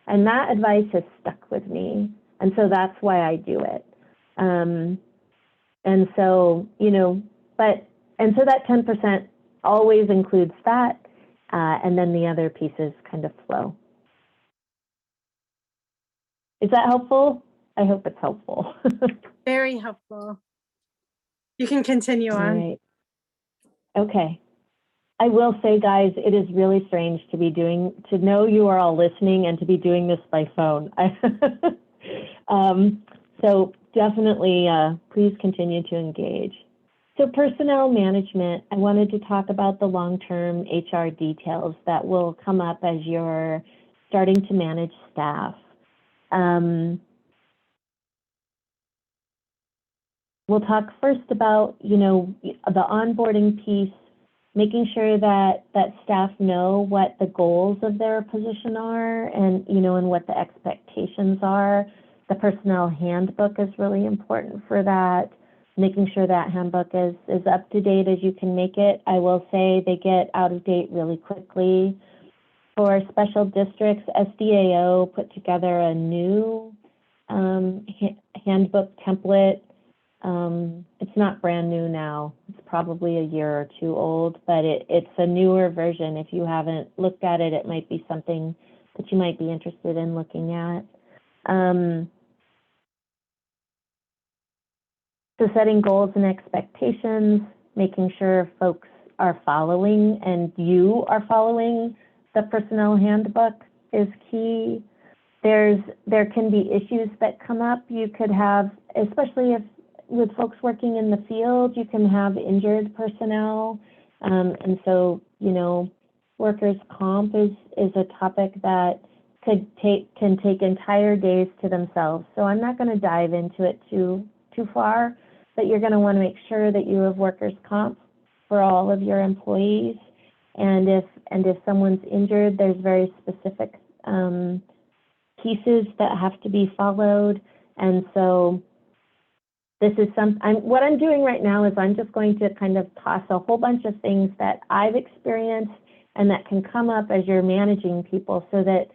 And that advice has stuck with me. And so that's why I do it. And so, and so that 10% always includes that. And then the other pieces kind of flow. Is that helpful? I hope it's helpful. Very helpful. You can continue on. All right. Okay. I will say, guys, it is really strange to know you are all listening and to be doing this by phone. So definitely, please continue to engage. So personnel management, I wanted to talk about the long-term HR details that will come up as you're starting to manage staff. We'll talk first about, the onboarding piece, making sure that staff know what the goals of their position are and, and what the expectations are. The personnel handbook is really important for that, making sure that handbook is up to date as you can make it. I will say they get out of date really quickly. For special districts, SDAO put together a new handbook template. It's not brand new now. It's probably a year or two old, but it's a newer version. If you haven't looked at it, it might be something that you might be interested in looking at. So setting goals and expectations, making sure folks are following and you are following the personnel handbook is key. There can be issues that come up. You could have, especially if with folks working in the field, you can have injured personnel. And so, you know, workers' comp is a topic that can take entire days to themselves. So I'm not going to dive into it too far, but you're going to want to make sure that you have workers' comp for all of your employees. And if someone's injured, there's very specific pieces that have to be followed. And so this is what I'm doing right now is I'm just going to kind of toss a whole bunch of things that I've experienced and that can come up as you're managing people, so that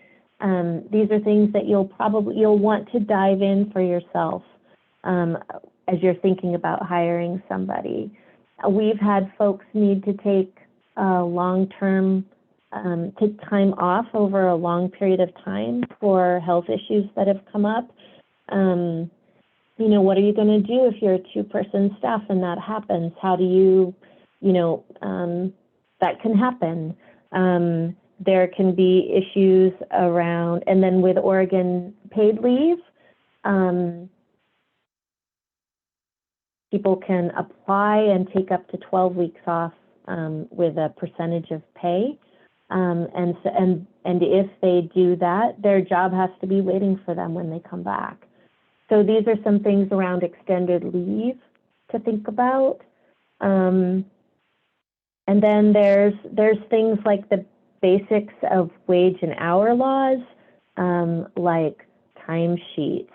these are things that you'll want to dive in for yourself as you're thinking about hiring somebody. We've had folks need to take long-term, take time off over a long period of time for health issues that have come up. You know, what are you going to do if you're a two-person staff and that happens? How do you, that can happen. There can be issues around, and then with Oregon paid leave, people can apply and take up to 12 weeks off with a percentage of pay. And if they do that, their job has to be waiting for them when they come back. So these are some things around extended leave to think about. And then there's things like the basics of wage and hour laws, like timesheets,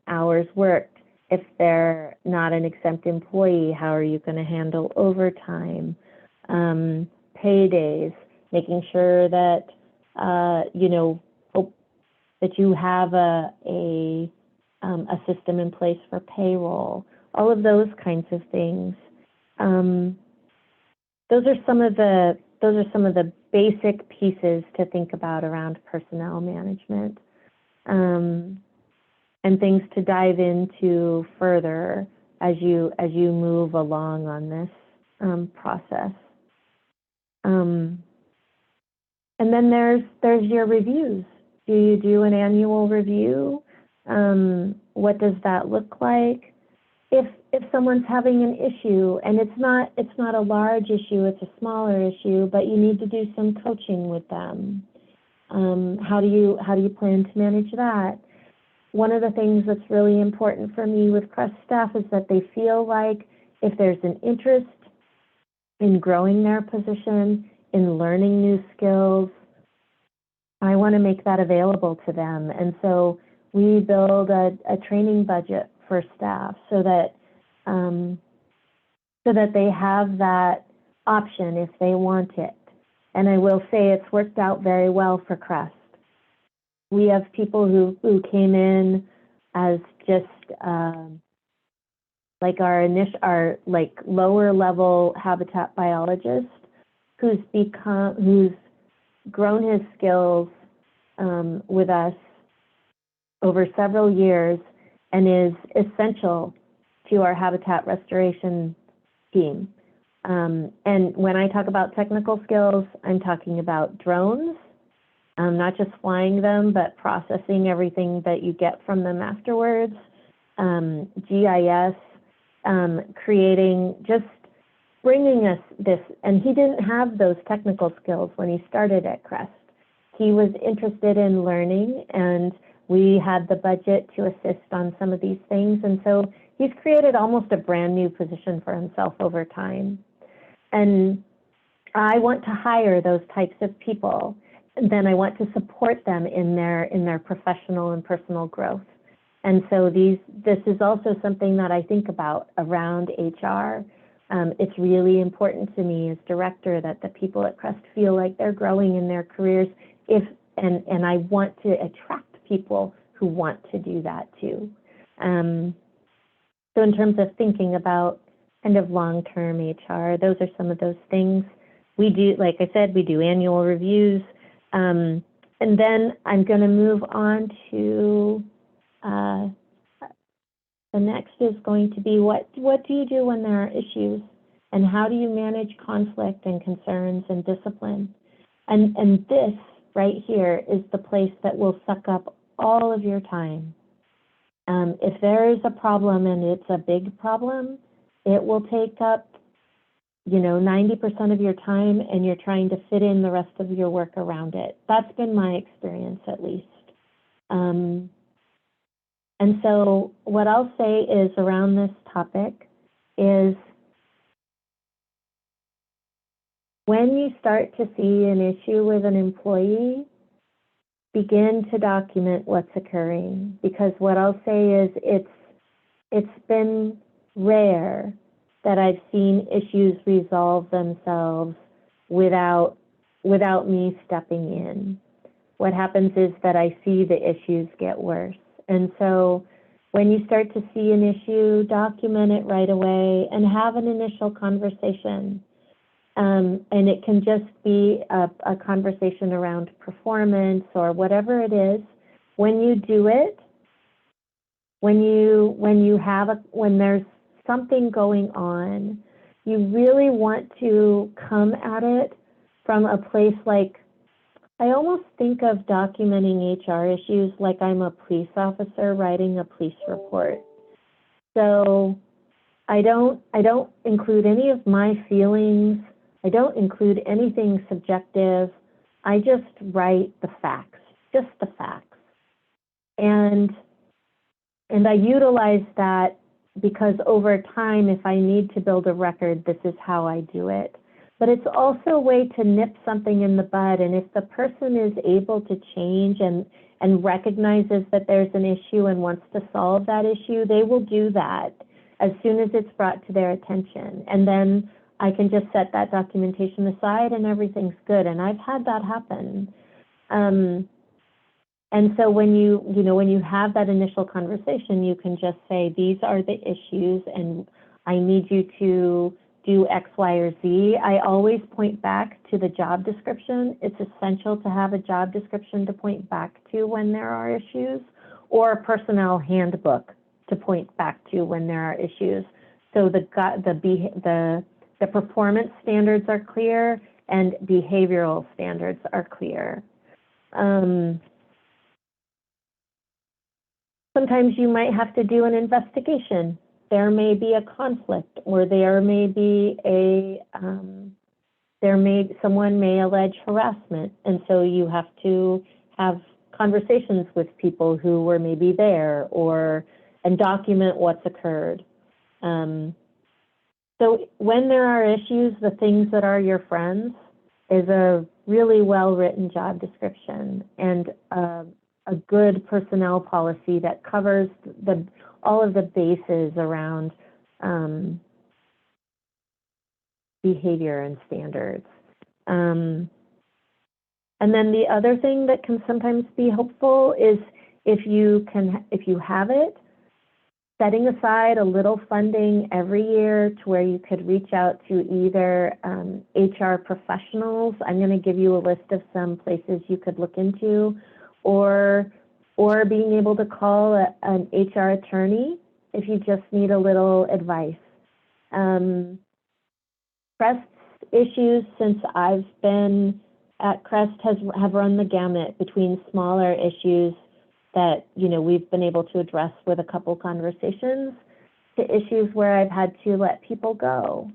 hours worked. If they're not an exempt employee, how are you going to handle overtime, paydays, making sure that, that you have a system in place for payroll, all of those kinds of things. Those are some of the basic pieces to think about around personnel management, and things to dive into further as you move along on this process. And then there's your reviews. Do you do an annual review? What does that look like? If someone's having an issue and it's not a large issue, it's a smaller issue, but you need to do some coaching with them. How do you plan to manage that? One of the things that's really important for me with CREST staff is that they feel like if there's an interest in growing their position, in learning new skills, I want to make that available to them. And so we build a training budget for staff so that they have that option if they want it. And I will say it's worked out very well for CREST. We have people who came in as just like our lower level habitat biologist who's grown his skills with us over several years and is essential to our habitat restoration team. And when I talk about technical skills, I'm talking about drones, not just flying them, but processing everything that you get from them afterwards, GIS, creating, just bringing us this. And he didn't have those technical skills when he started at CREST. He was interested in learning, and we had the budget to assist on some of these things. And so he's created almost a brand new position for himself over time. And I want to hire those types of people. And then I want to support them in their professional and personal growth. And so this is also something that I think about around HR. It's really important to me as director that the people at CREST feel like they're growing in their careers. And I want to attract people who want to do that too. So in terms of thinking about kind of long-term HR, those are some of those things. We do, like I said, we do annual reviews. And then I'm going to move on to the next is going to be what do you do when there are issues, and how do you manage conflict and concerns and discipline? And this right here is the place that will suck up all of your time. If there is a problem and it's a big problem, it will take up, 90% of your time, and you're trying to fit in the rest of your work around it. That's been my experience, at least. And so what I'll say is around this topic is when you start to see an issue with an employee, begin to document what's occurring, because what I'll say is it's been rare that I've seen issues resolve themselves without me stepping in. What happens is that I see the issues get worse. And so when you start to see an issue, document it right away and have an initial conversation. And it can just be a conversation around performance or whatever it is. When you do it, when there's something going on, you really want to come at it from a place like, I almost think of documenting HR issues like I'm a police officer writing a police report. So I don't include any of my feelings. I don't include anything subjective. I just write the facts, just the facts. And I utilize that because over time, if I need to build a record, this is how I do it. But it's also a way to nip something in the bud. And if the person is able to change and recognizes that there's an issue and wants to solve that issue, they will do that as soon as it's brought to their attention. And then I can just set that documentation aside and everything's good. And I've had that happen. And so when you have that initial conversation, you can just say, these are the issues and I need you to do X, Y, or Z. I always point back to the job description. It's essential to have a job description to point back to when there are issues, or a personnel handbook to point back to when there are issues. So the performance standards are clear and behavioral standards are clear. Sometimes you might have to do an investigation. There may be a conflict, or there may be someone may allege harassment, and so you have to have conversations with people who were maybe there, and document what's occurred. So when there are issues, the things that are your friends is a really well-written job description and a good personnel policy that covers all of the bases around behavior and standards. And then the other thing that can sometimes be helpful is if you have it, setting aside a little funding every year to where you could reach out to either HR professionals. I'm going to give you a list of some places you could look into, or being able to call an HR attorney if you just need a little advice. CREST issues since I've been at CREST have run the gamut between smaller issues that we've been able to address with a couple conversations to issues where I've had to let people go.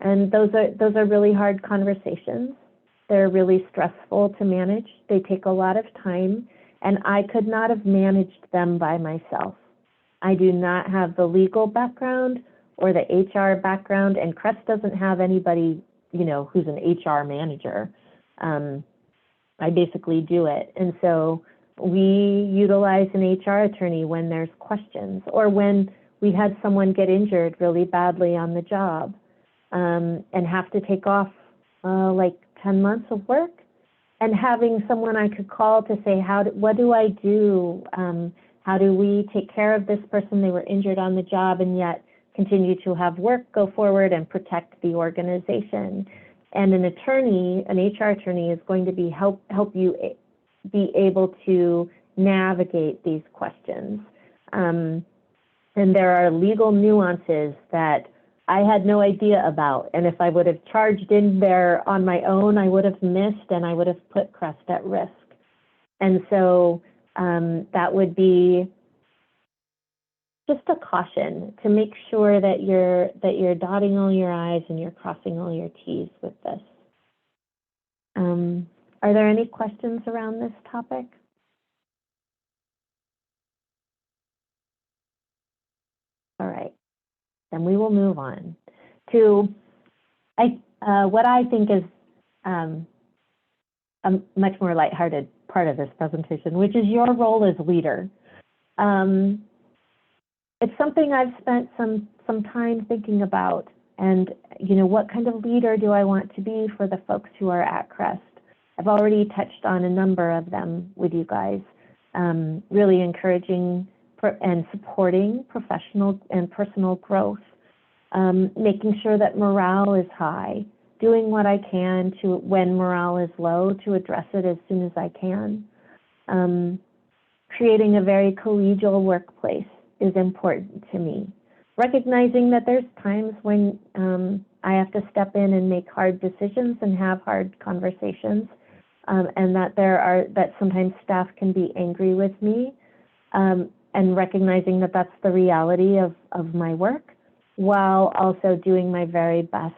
And those are really hard conversations. They're really stressful to manage. They take a lot of time, and I could not have managed them by myself. I do not have the legal background or the HR background, and CREST doesn't have anybody, who's an HR manager. I basically do it. And so we utilize an HR attorney when there's questions, or when we had someone get injured really badly on the job and have to take off like 10 months of work. and having someone I could call to say, what do I do? How do we take care of this person? They were injured on the job and yet continue to have work go forward and protect the organization. And an attorney, an HR attorney, is going to be help you be able to navigate these questions. And there are legal nuances that I had no idea about. And if I would have charged in there on my own, I would have missed and I would have put CREST at risk. And so that would be just a caution to make sure that you're dotting all your I's and you're crossing all your T's with this. Are there any questions around this topic? All right, then we will move on to what I think is a much more lighthearted part of this presentation, which is your role as leader. It's something I've spent some time thinking about, and what kind of leader do I want to be for the folks who are at CREST? I've already touched on a number of them with you guys, really encouraging and supporting professional and personal growth, making sure that morale is high, doing what I can to, when morale is low, to address it as soon as I can. Creating a very collegial workplace is important to me. Recognizing that there's times when I have to step in and make hard decisions and have hard conversations, and that sometimes staff can be angry with me, and recognizing that that's the reality of my work, while also doing my very best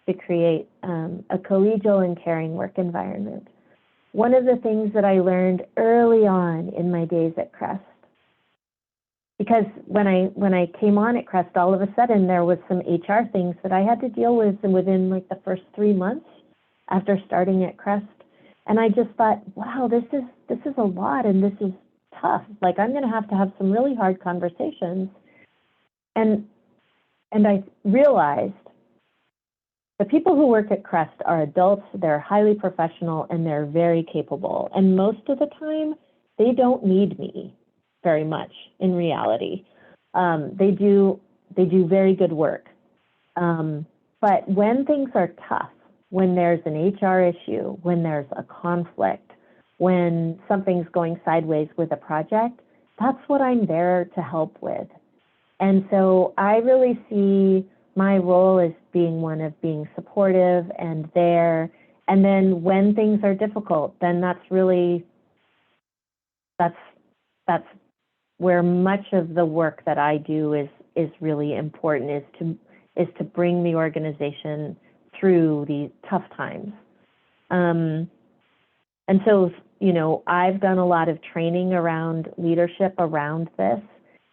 to create a collegial and caring work environment. One of the things that I learned early on in my days at CREST, because when I came on at CREST, all of a sudden there was some HR things that I had to deal with within like the first 3 months after starting at CREST, and I just thought, wow, this is a lot, and this is tough. Like, I'm going to have some really hard conversations, and I realized the people who work at CREST are adults, they're highly professional, and they're very capable. And most of the time, they don't need me very much in reality. They do very good work. But when things are tough, when there's an HR issue, when there's a conflict, when something's going sideways with a project, that's what I'm there to help with. And so I really see my role as being one of being supportive and there. And then when things are difficult, then that's where much of the work that I do is really important, is to bring the organization through these tough times. And so, I've done a lot of training around leadership around this,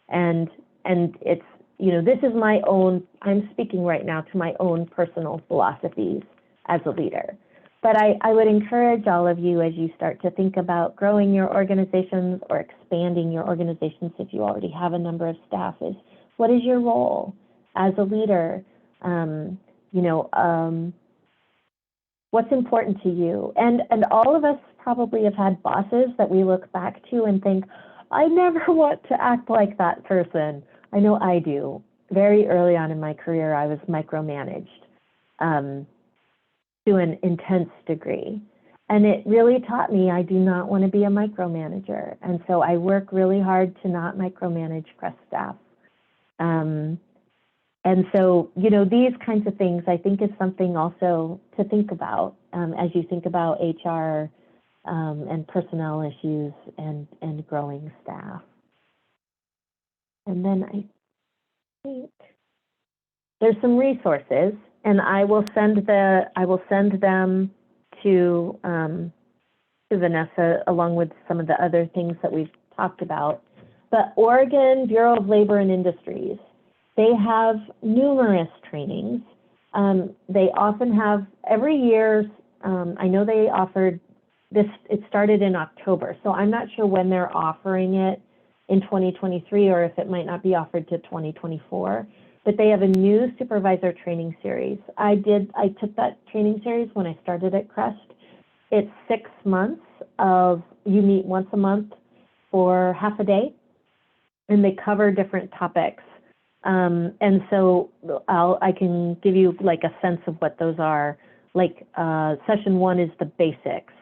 and it's, this is my own, I'm speaking right now to my own personal philosophies as a leader. But I would encourage all of you, as you start to think about growing your organizations or expanding your organizations, if you already have a number of staff, is what is your role as a leader? What's important to you? And all of us probably have had bosses that we look back to and think, I never want to act like that person. I know I do. Very early on in my career, I was micromanaged to an intense degree. And it really taught me I do not want to be a micromanager. And so I work really hard to not micromanage CREST staff. And so, these kinds of things I think is something also to think about as you think about HR and personnel issues and growing staff. And then I think there's some resources, and I will send them to Vanessa along with some of the other things that we've talked about. But Oregon Bureau of Labor and Industries, they have numerous trainings. They often have every year. I know they offered this. It started in October, so I'm not sure when they're offering it in 2023, or if it might not be offered to 2024, but they have a new supervisor training series. I took that training series when I started at CREST. it's 6 months of, you meet once a month for half a day, and they cover different topics. And so I can give you like a sense of what those are. Like session 1 is the basics,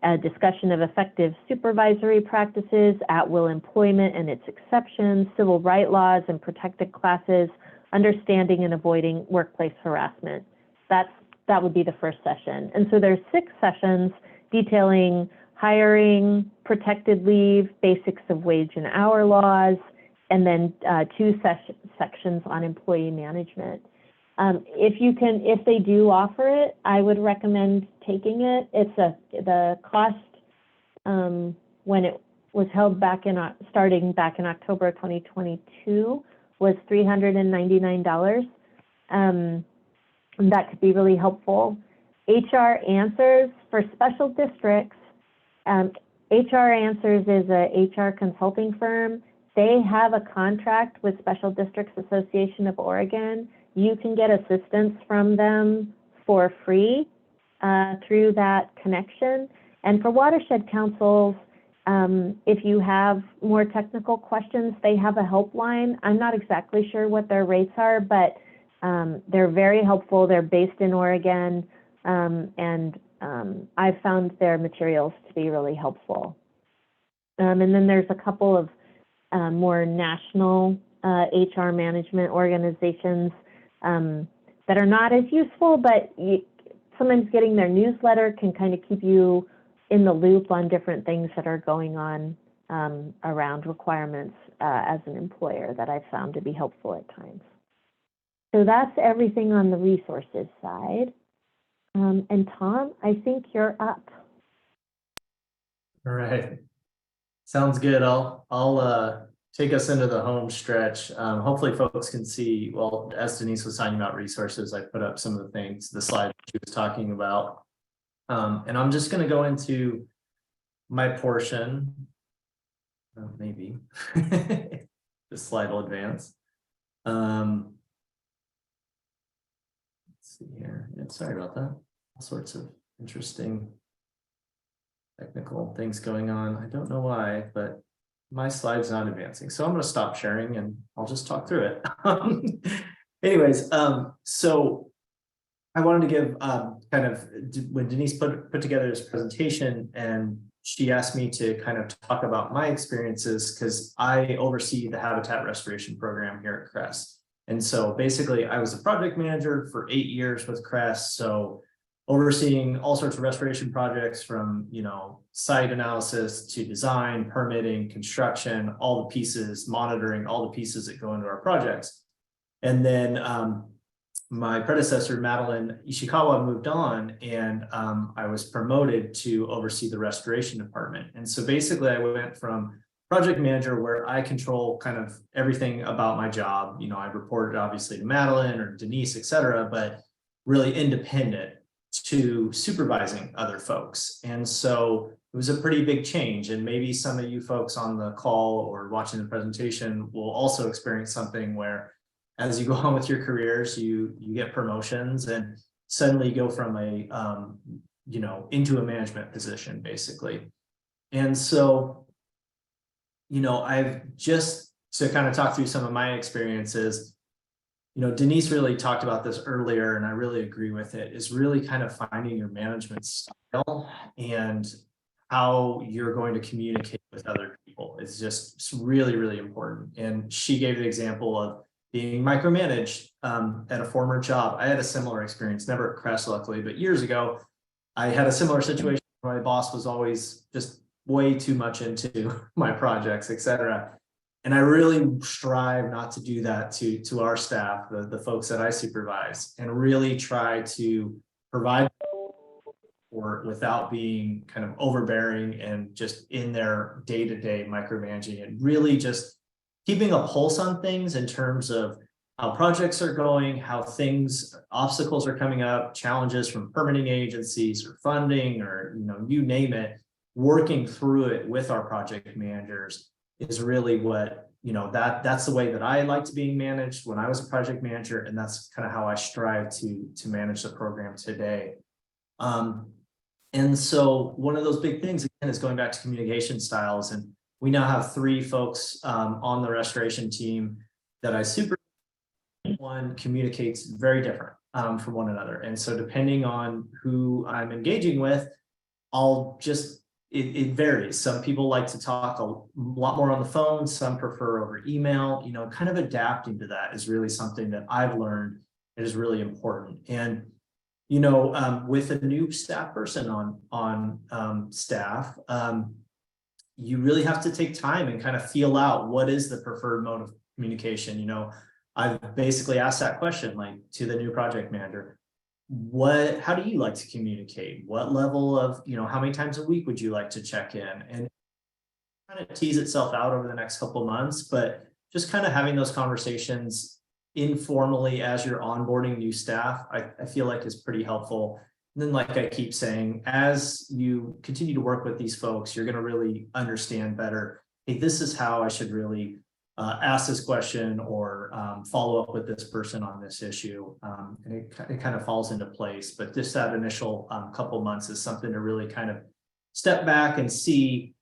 a discussion of effective supervisory practices, at-will employment and its exceptions, civil rights laws and protected classes, understanding and avoiding workplace harassment. That would be the first session. And so there's 6 sessions detailing hiring, protected leave, basics of wage and hour laws, and then 2 sections on employee management. If they do offer it, I would recommend taking it. The cost when it was held starting back in October 2022 was $399. That could be really helpful. HR Answers for special districts. HR Answers is a HR consulting firm. They have a contract with Special Districts Association of Oregon. You can get assistance from them for free through that connection. And for watershed councils, if you have more technical questions, they have a helpline. I'm not exactly sure what their rates are, but they're very helpful. They're based in Oregon, and I've found their materials to be really helpful. And then there's a couple of more national HR management organizations that are not as useful, but sometimes getting their newsletter can kind of keep you in the loop on different things that are going on around requirements as an employer that I've found to be helpful at times. So that's everything on the resources side. And Tom, I think you're up. All right. Sounds good. I'll take us into the home stretch. Hopefully folks can see, well, as Denise was talking about resources, I put up some of the things, the slide she was talking about. And I'm just going to go into my portion. Maybe this slide will advance. Let's see here. Yeah, sorry about that. All sorts of interesting technical things going on. I don't know why, but my slide's not advancing. So I'm going to stop sharing and I'll just talk through it. Anyways, so I wanted to give kind of, when Denise put together this presentation and she asked me to kind of talk about my experiences, because I oversee the habitat restoration program here at CREST. And so basically I was a project manager for 8 years with CREST. So overseeing all sorts of restoration projects from, site analysis to design, permitting, construction, all the pieces, monitoring all the pieces that go into our projects. And then my predecessor, Madeline Ishikawa, moved on, and I was promoted to oversee the restoration department. And so basically I went from project manager, where I control kind of everything about my job. I reported obviously to Madeline or Denise, et cetera, but really independent, to supervising other folks. And so it was a pretty big change. And maybe some of you folks on the call or watching the presentation will also experience something where, as you go on with your careers, you get promotions and suddenly you go from a, into a management position, basically. And so, I've just to kind of talk through some of my experiences, Denise really talked about this earlier, and I really agree with it, is really kind of finding your management style and how you're going to communicate with other people. It's really, really important. And she gave the example of being micromanaged at a former job. I had a similar experience, never at CREST, luckily, but years ago, I had a similar situation where my boss was always just way too much into my projects, et cetera. And I really strive not to do that to our staff, the folks that I supervise, and really try to provide support without being kind of overbearing and just in their day-to-day micromanaging, and really just keeping a pulse on things in terms of how projects are going, how obstacles are coming up, challenges from permitting agencies or funding, or you name it. Working through it with our project managers is really what, that's the way that I liked being managed when I was a project manager, and that's kind of how I strive to manage the program today. And so one of those big things again is going back to communication styles. And we now have 3 folks on the restoration team that I super. One communicates very different from one another. And so depending on who I'm engaging with, I'll just, it varies. Some people like to talk a lot more on the phone. Some prefer over email, you know, kind of adapting to that is really something that I've learned is really important. And, you know, with a new staff person on staff, you really have to take time and kind of feel out what is the preferred mode of communication. You know, I've basically asked that question, like, to the new project manager. How do you like to communicate? What level of, you know, how many times a week would you like to check in? And kind of tease itself out over the next couple of months, but just kind of having those conversations informally as you're onboarding new staff, I feel like is pretty helpful. And then, like I keep saying, as you continue to work with these folks, you're going to really understand better, hey, this is how I should really ask this question or follow up with this person on this issue. And it kind of falls into place. But just that initial couple months is something to really kind of step back and see,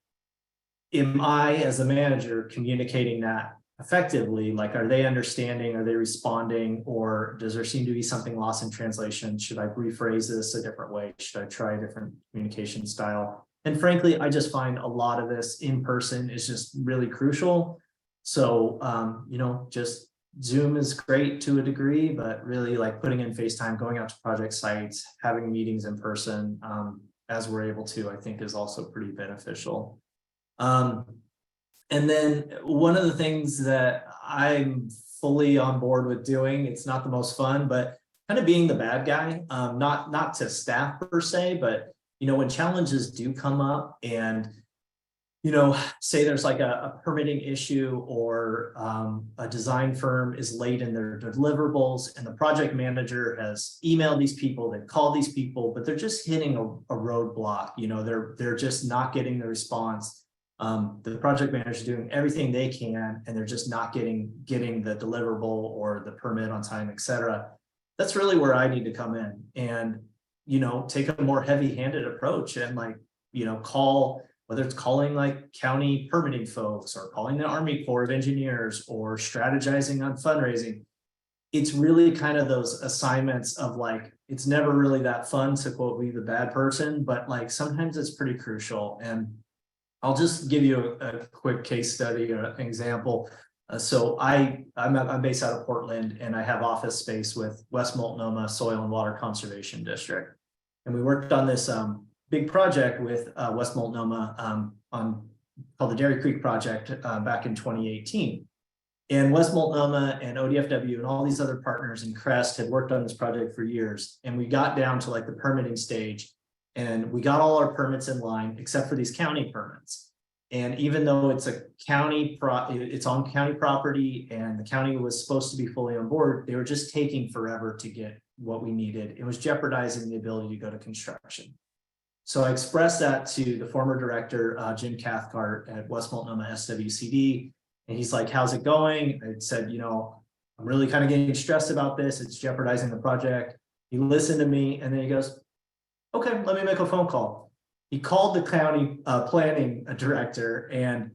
am I as a manager communicating that effectively? Like, are they understanding? Are they responding? Or does there seem to be something lost in translation? Should I rephrase this a different way? Should I try a different communication style? And frankly, I just find a lot of this in person is just really crucial. So, you know, just Zoom is great to a degree, but really like putting in FaceTime, going out to project sites, having meetings in person as we're able to, I think is also pretty beneficial. And then one of the things that I'm fully on board with doing, it's not the most fun, but kind of being the bad guy, not to staff per se, but, you know, when challenges do come up and, you know, say there's like a permitting issue or a design firm is late in their deliverables and the project manager has emailed these people, they've called these people, but they're just hitting a roadblock. You know, they're just not getting the response. The project manager is doing everything they can and they're just not getting the deliverable or the permit on time, et cetera. That's really where I need to come in and, you know, take a more heavy-handed approach and, like, you know, call, whether it's calling like county permitting folks or calling the Army Corps of Engineers or strategizing on fundraising. It's really kind of those assignments of, like, it's never really that fun to quote me the bad person, but like sometimes it's pretty crucial. And I'll just give you a quick case study or an example. So I'm based out of Portland and I have office space with West Multnomah Soil and Water Conservation District. And we worked on this big project with West Multnomah called the Dairy Creek Project back in 2018. And West Multnomah and ODFW and all these other partners in CREST had worked on this project for years. And we got down to like the permitting stage and we got all our permits in line except for these county permits. And even though it's a county, it's on county property and the county was supposed to be fully on board, they were just taking forever to get what we needed. It was jeopardizing the ability to go to construction. So I expressed that to the former director, Jim Cathcart at West Multnomah SWCD. And he's like, how's it going? I said, you know, I'm really kind of getting stressed about this. It's jeopardizing the project. He listened to me and then he goes, okay, let me make a phone call. He called the county planning director and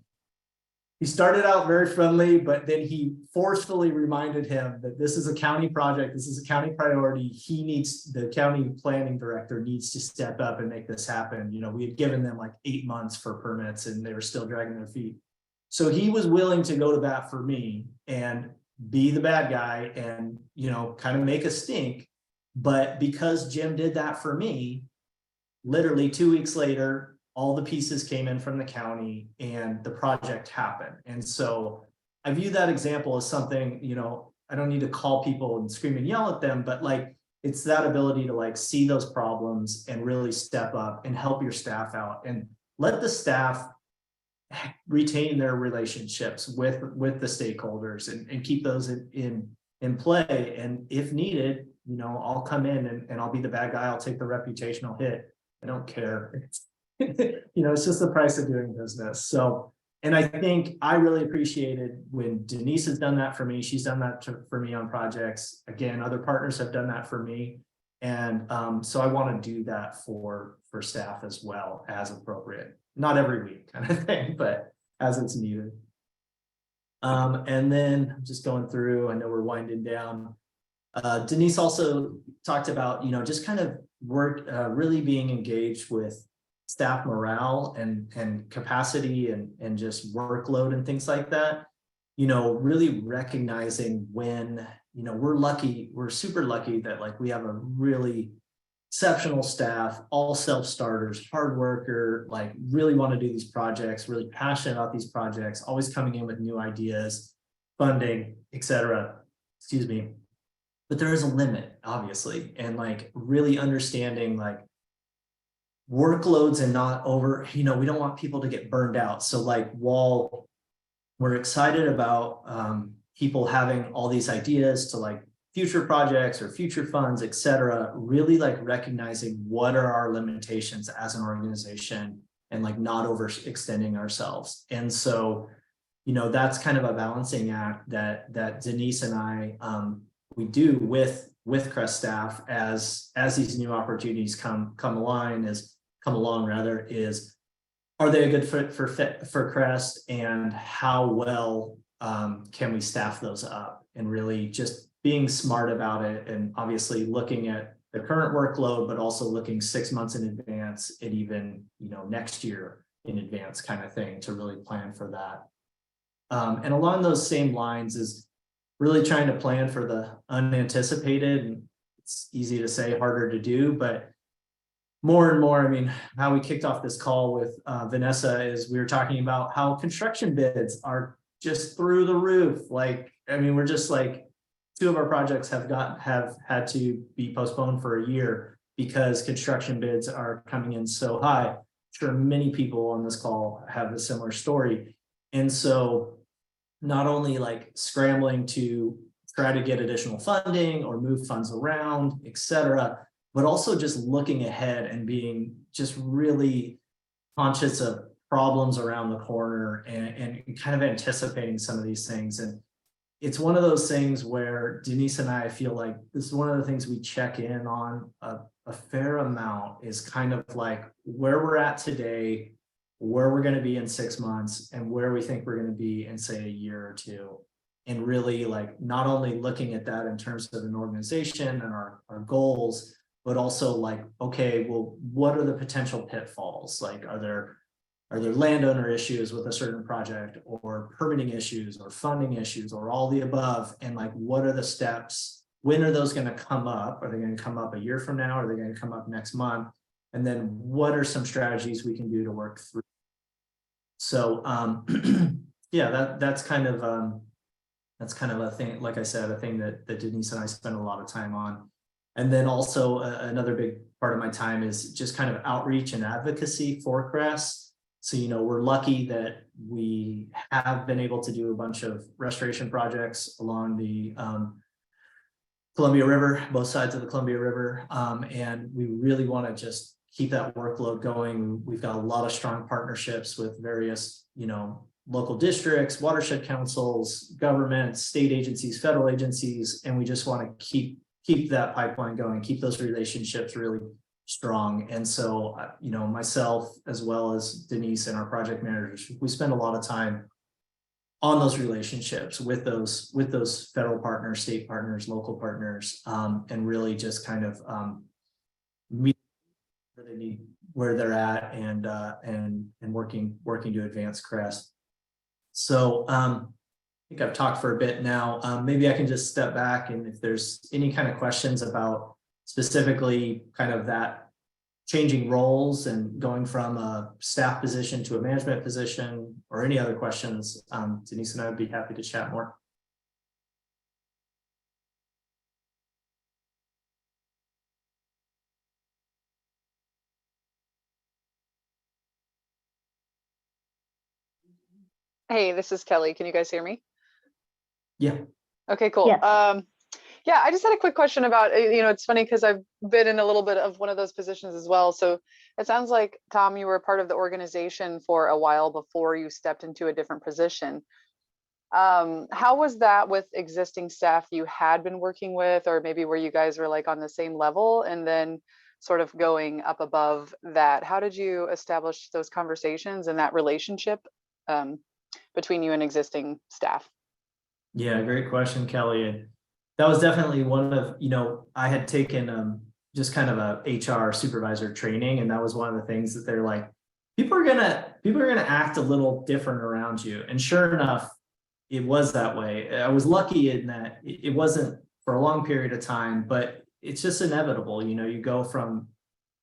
he started out very friendly, but then he forcefully reminded him that this is a county project. This is a county priority. The county planning director needs to step up and make this happen. You know, we had given them like 8 months for permits and they were still dragging their feet. So he was willing to go to bat for me and be the bad guy and, you know, kind of make a stink. But because Jim did that for me, literally 2 weeks later, all the pieces came in from the county and the project happened. And so I view that example as something, you know, I don't need to call people and scream and yell at them, but like, it's that ability to like see those problems and really step up and help your staff out and let the staff retain their relationships with the stakeholders and keep those in play. And if needed, you know, I'll come in and I'll be the bad guy. I'll take the reputational hit. I don't care. You know, it's just the price of doing business. So, and I think I really appreciated when Denise has done that for me. She's done that for me on projects. Again, other partners have done that for me. And so I want to do that for staff as well as appropriate, not every week kind of thing, but as it's needed. And then I'm just going through, I know we're winding down. Denise also talked about, just kind of really being engaged with staff morale and capacity and just workload and things like that. Really recognizing when, we're super lucky that like we have a really exceptional staff, all self-starters, hard worker, like really want to do these projects, really passionate about these projects, always coming in with new ideas, funding, etc. Excuse me. But there is a limit, obviously, and like really understanding like workloads and not over, we don't want people to get burned out. So like while we're excited about people having all these ideas to like future projects or future funds, etc., really like recognizing what are our limitations as an organization and like not overextending ourselves. And so, that's kind of a balancing act that Denise and I we do with CREST staff as these new opportunities come along is are they a good fit for CREST, and how well can we staff those up, and really just being smart about it, and obviously looking at the current workload, but also looking 6 months in advance and even next year in advance kind of thing to really plan for that. And along those same lines is really trying to plan for the unanticipated. And it's easy to say, harder to do, but more and more, how we kicked off this call with Vanessa is we were talking about how construction bids are just through the roof. We're just like, 2 of our projects have had to be postponed for a year because construction bids are coming in so high. I'm sure many people on this call have a similar story. And so not only like scrambling to try to get additional funding or move funds around, etc., but also just looking ahead and being just really conscious of problems around the corner and kind of anticipating some of these things. And it's one of those things where Denise and I feel like this is one of the things we check in on a fair amount, is kind of like where we're at today, where we're going to be in 6 months, and where we think we're going to be in, say, a year or 2. And really like not only looking at that in terms of an organization and our goals, but also like, okay, well, what are the potential pitfalls? Like, are there landowner issues with a certain project, or permitting issues, or funding issues, or all the above? And like, what are the steps? When are those going to come up? Are they going to come up a year from now? Are they going to come up next month? And then what are some strategies we can do to work through? So yeah, that's kind of a thing, like I said, a thing that Denise and I spend a lot of time on. And then also another big part of my time is just kind of outreach and advocacy for CREST. So, we're lucky that we have been able to do a bunch of restoration projects along the Columbia River, both sides of the Columbia River. And we really want to just keep that workload going. We've got a lot of strong partnerships with various, local districts, watershed councils, governments, state agencies, federal agencies, and we just want to keep that pipeline going, keep those relationships really strong. And so, myself, as well as Denise and our project managers, we spend a lot of time on those relationships with those federal partners, state partners, local partners, and really just kind of meet where they need, where they're at, and working to advance CREST. So I think I've talked for a bit now. Maybe I can just step back, and if there's any kind of questions about specifically kind of that changing roles and going from a staff position to a management position, or any other questions, Denise and I would be happy to chat more. Hey, this is Kelly. Can you guys hear me? Yeah. Okay, cool. Yes. Yeah, I just had a quick question about, it's funny because I've been in a little bit of one of those positions as well. So it sounds like, Tom, you were part of the organization for a while before you stepped into a different position. How was that with existing staff you had been working with, or maybe where you guys were like on the same level and then sort of going up above that? How did you establish those conversations and that relationship between you and existing staff? Yeah, great question, Kelly. And that was definitely one of, I had taken just kind of a HR supervisor training, and that was one of the things that they're like, people are gonna act a little different around you. And sure enough, it was that way. I was lucky in that it wasn't for a long period of time, but it's just inevitable. You go from,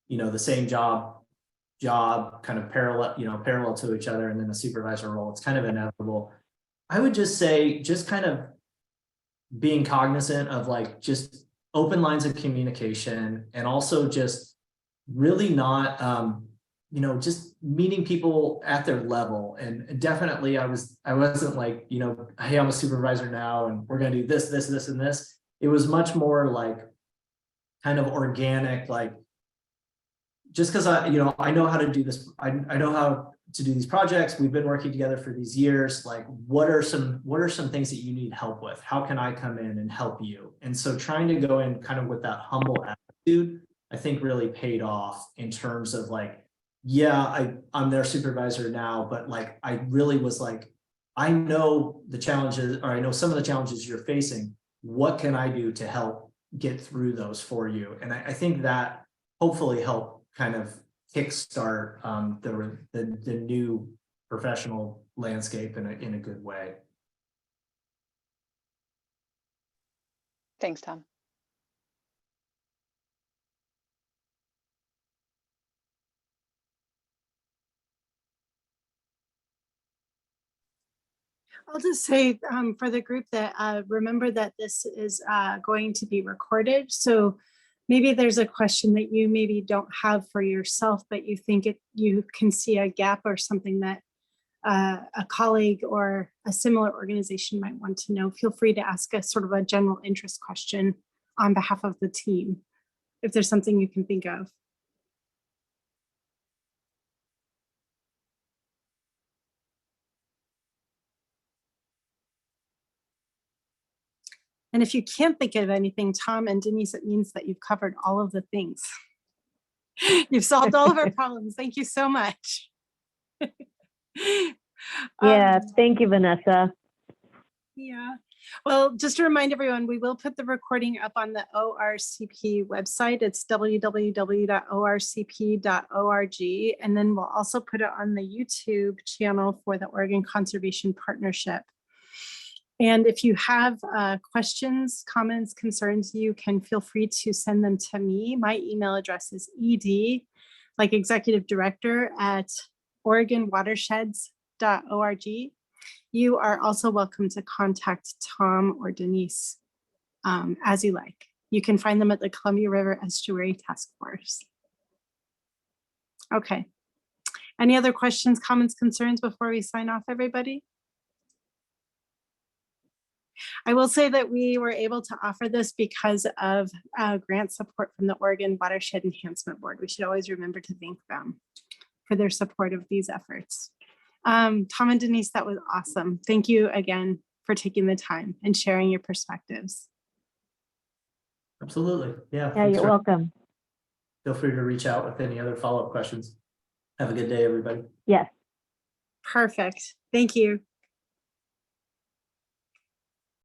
the same job kind of parallel to each other, and then a supervisor role. It's kind of inevitable. I would just say, just kind of being cognizant of like just open lines of communication, and also just really not, just meeting people at their level. And definitely I wasn't like, hey, I'm a supervisor now and we're going to do this, this, this, and this. It was much more like kind of organic, like, just because I know how to do this. I know how to do these projects. We've been working together for these years. Like, what are some things that you need help with? How can I come in and help you? And so trying to go in kind of with that humble attitude, I think really paid off in terms of like, yeah, I'm their supervisor now, but like, I really was like, I know the challenges, or I know some of the challenges you're facing. What can I do to help get through those for you? And I think that hopefully helped kind of kickstart the new professional landscape in a good way. Thanks, Tom. I'll just say for the group that remember that this is going to be recorded. So maybe there's a question that you maybe don't have for yourself, but you think you can see a gap or something that a colleague or a similar organization might want to know. Feel free to ask us sort of a general interest question on behalf of the team, if there's something you can think of. And if you can't think of anything, Tom and Denise, it means that you've covered all of the things. You've solved all of our problems. Thank you so much. Yeah, thank you, Vanessa. Yeah. Well, just to remind everyone, we will put the recording up on the ORCP website. It's www.orcp.org. And then we'll also put it on the YouTube channel for the Oregon Conservation Partnership. And if you have questions, comments, concerns, you can feel free to send them to me. My email address is ed, like executive director, at oregonwatersheds.org. You are also welcome to contact Tom or Denise as you like. You can find them at the Columbia River Estuary Taskforce. Okay. Any other questions, comments, concerns before we sign off, everybody? I will say that we were able to offer this because of grant support from the Oregon Watershed Enhancement Board. We should always remember to thank them for their support of these efforts. Tom and Denise, that was awesome. Thank you again for taking the time and sharing your perspectives. Absolutely. Yeah. Yeah, you're welcome. Feel free to reach out with any other follow-up questions. Have a good day, everybody. Yes. Perfect. Thank you.